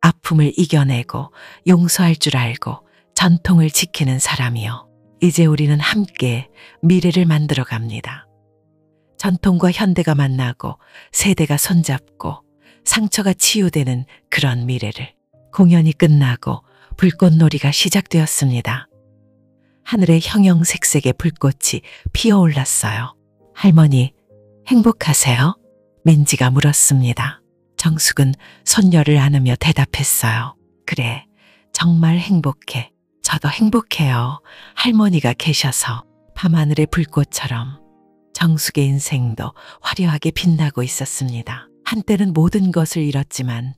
아픔을 이겨내고 용서할 줄 알고 전통을 지키는 사람이요. 이제 우리는 함께 미래를 만들어 갑니다. 전통과 현대가 만나고 세대가 손잡고 상처가 치유되는 그런 미래를. 공연이 끝나고 불꽃놀이가 시작되었습니다. 하늘에 형형색색의 불꽃이 피어올랐어요. 할머니, 행복하세요? 민지가 물었습니다. 정숙은 손녀를 안으며 대답했어요. 그래, 정말 행복해. 저도 행복해요. 할머니가 계셔서. 밤하늘의 불꽃처럼 정숙의 인생도 화려하게 빛나고 있었습니다. 한때는 모든 것을 잃었지만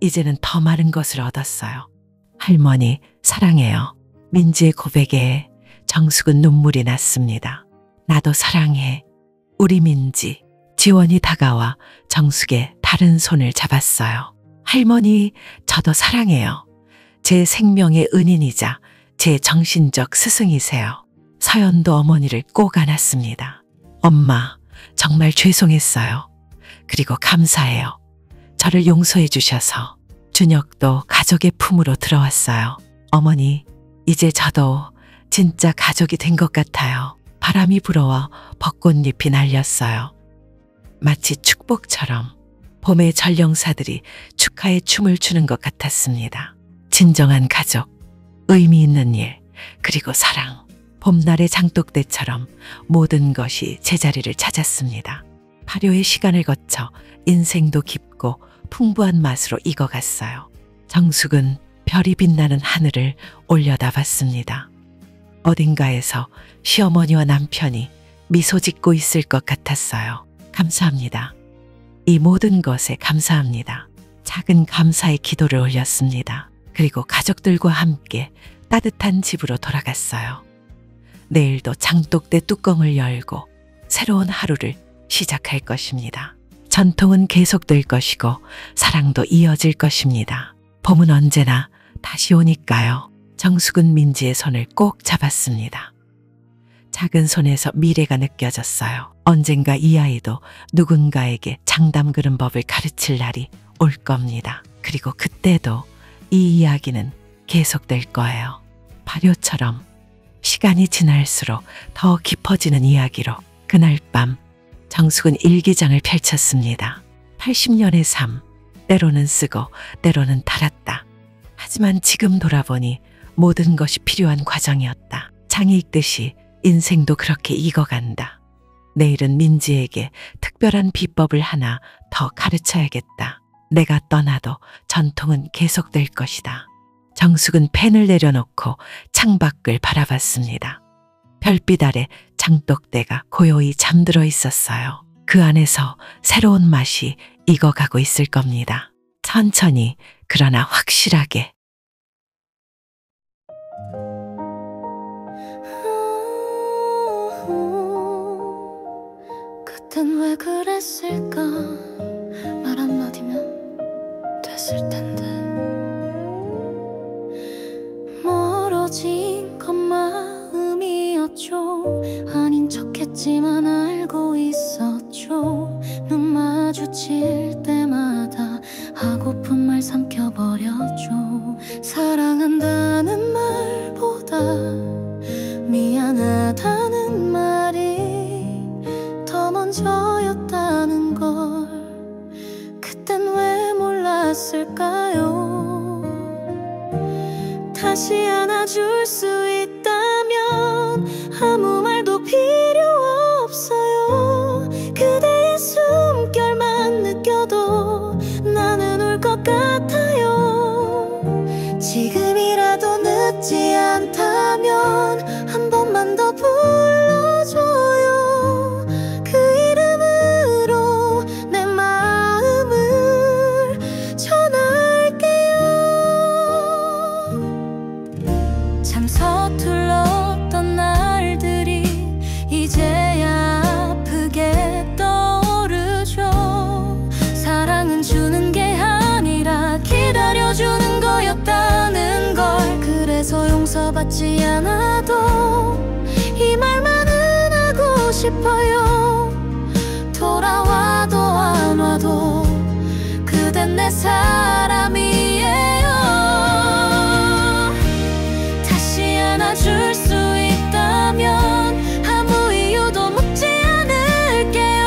이제는 더 많은 것을 얻었어요. 할머니, 사랑해요. 민지의 고백에 정숙은 눈물이 났습니다. 나도 사랑해. 우리 민지. 지원이 다가와 정숙의 다른 손을 잡았어요. 할머니, 저도 사랑해요. 제 생명의 은인이자 제 정신적 스승이세요. 서연도 어머니를 꼭 안았습니다. 엄마, 정말 죄송했어요. 그리고 감사해요. 저를 용서해 주셔서. 준혁도 가족의 품으로 들어왔어요. 어머니, 이제 저도 진짜 가족이 된 것 같아요. 바람이 불어와 벚꽃잎이 날렸어요. 마치 축복처럼 봄의 전령사들이 축하의 춤을 추는 것 같았습니다. 진정한 가족, 의미 있는 일, 그리고 사랑. 봄날의 장독대처럼 모든 것이 제자리를 찾았습니다. 발효의 시간을 거쳐 인생도 깊고 풍부한 맛으로 익어갔어요. 정숙은 별이 빛나는 하늘을 올려다봤습니다. 어딘가에서 시어머니와 남편이 미소 짓고 있을 것 같았어요. 감사합니다. 이 모든 것에 감사합니다. 작은 감사의 기도를 올렸습니다. 그리고 가족들과 함께 따뜻한 집으로 돌아갔어요. 내일도 장독대 뚜껑을 열고 새로운 하루를 시작할 것입니다. 전통은 계속될 것이고 사랑도 이어질 것입니다. 봄은 언제나 다시 오니까요. 정숙은 민지의 손을 꼭 잡았습니다. 작은 손에서 미래가 느껴졌어요. 언젠가 이 아이도 누군가에게 장담 그는 법을 가르칠 날이 올 겁니다. 그리고 그때도 이 이야기는 계속될 거예요. 발효처럼 시간이 지날수록 더 깊어지는 이야기로. 그날 밤 정숙은 일기장을 펼쳤습니다. 80년의 삶, 때로는 쓰고 때로는 달았다. 하지만 지금 돌아보니 모든 것이 필요한 과정이었다. 장이 익듯이 인생도 그렇게 익어간다. 내일은 민지에게 특별한 비법을 하나 더 가르쳐야겠다. 내가 떠나도 전통은 계속될 것이다. 정숙은 펜을 내려놓고 창밖을 바라봤습니다. 별빛 아래 장독대가 고요히 잠들어 있었어요. 그 안에서 새로운 맛이 익어가고 있을 겁니다. 천천히, 그러나 확실하게. 그땐 왜 그랬을까? 말 한마디면 됐을 텐데. 멀어진 건 마음이었죠. 아닌 척했지만 알고 있었죠. 눈 마주칠 때마다 하고픈 말 삼켜버렸죠. 사랑한다는 말보다 미안하다는 말이 더 먼저였다는 걸 그땐 왜 몰랐을까요? 다시 안아줄 수 있다면 아무 말도 필요 없어요. 그대의 숨결만 느껴도 나는 울 것 같아요. 지금이라도 늦지 않다면 한 번만 더 불러줘요. 그 이름으로 내 마음을 전할게요. 참 서툴렀던 날들이 이제야 아프게 떠오르죠. 사랑은 주는 게 아니라 기다려주는 거였다는 걸. 그래서 용서받지 않아도 이 말만은 하고 싶어요. 돌아와도 안 와도 그댄 내 사람이에요. 다시 안아줄 수 있다면 아무 이유도 묻지 않을게요.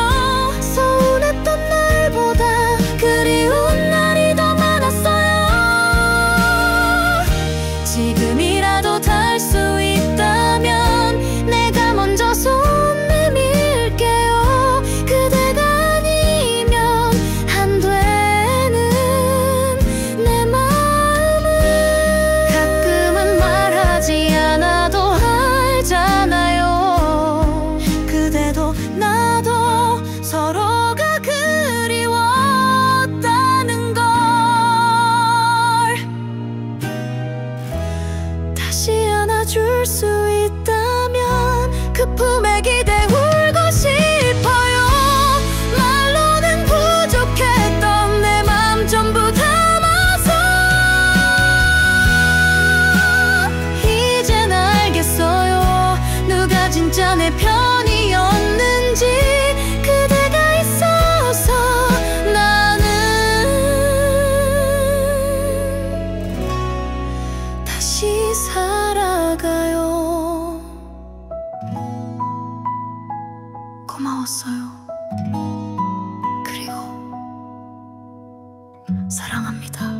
사랑합니다.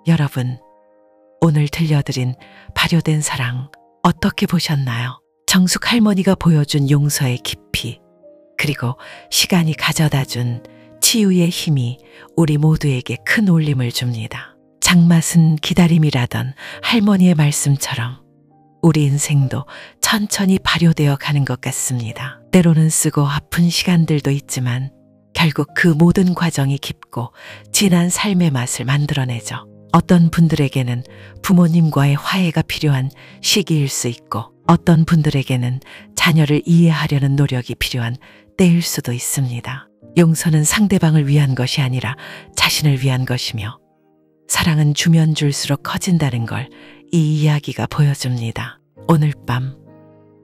여러분, 오늘 들려드린 발효된 사랑 어떻게 보셨나요? 정숙 할머니가 보여준 용서의 깊이, 그리고 시간이 가져다준 치유의 힘이 우리 모두에게 큰 울림을 줍니다. 장맛은 기다림이라던 할머니의 말씀처럼 우리 인생도 천천히 발효되어 가는 것 같습니다. 때로는 쓰고 아픈 시간들도 있지만 결국 그 모든 과정이 깊고 진한 삶의 맛을 만들어내죠. 어떤 분들에게는 부모님과의 화해가 필요한 시기일 수 있고, 어떤 분들에게는 자녀를 이해하려는 노력이 필요한 때일 수도 있습니다. 용서는 상대방을 위한 것이 아니라 자신을 위한 것이며, 사랑은 주면 줄수록 커진다는 걸 이 이야기가 보여줍니다. 오늘 밤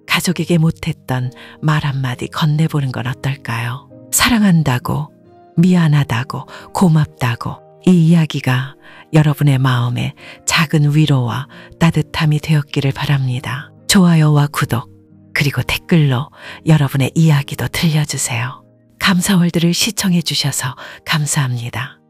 가족에게 못했던 말 한마디 건네보는 건 어떨까요? 사랑한다고, 미안하다고, 고맙다고, 이 이야기가 여러분의 마음에 작은 위로와 따뜻함이 되었기를 바랍니다. 좋아요와 구독, 그리고 댓글로 여러분의 이야기도 들려주세요. 감사월드를 시청해 주셔서 감사합니다.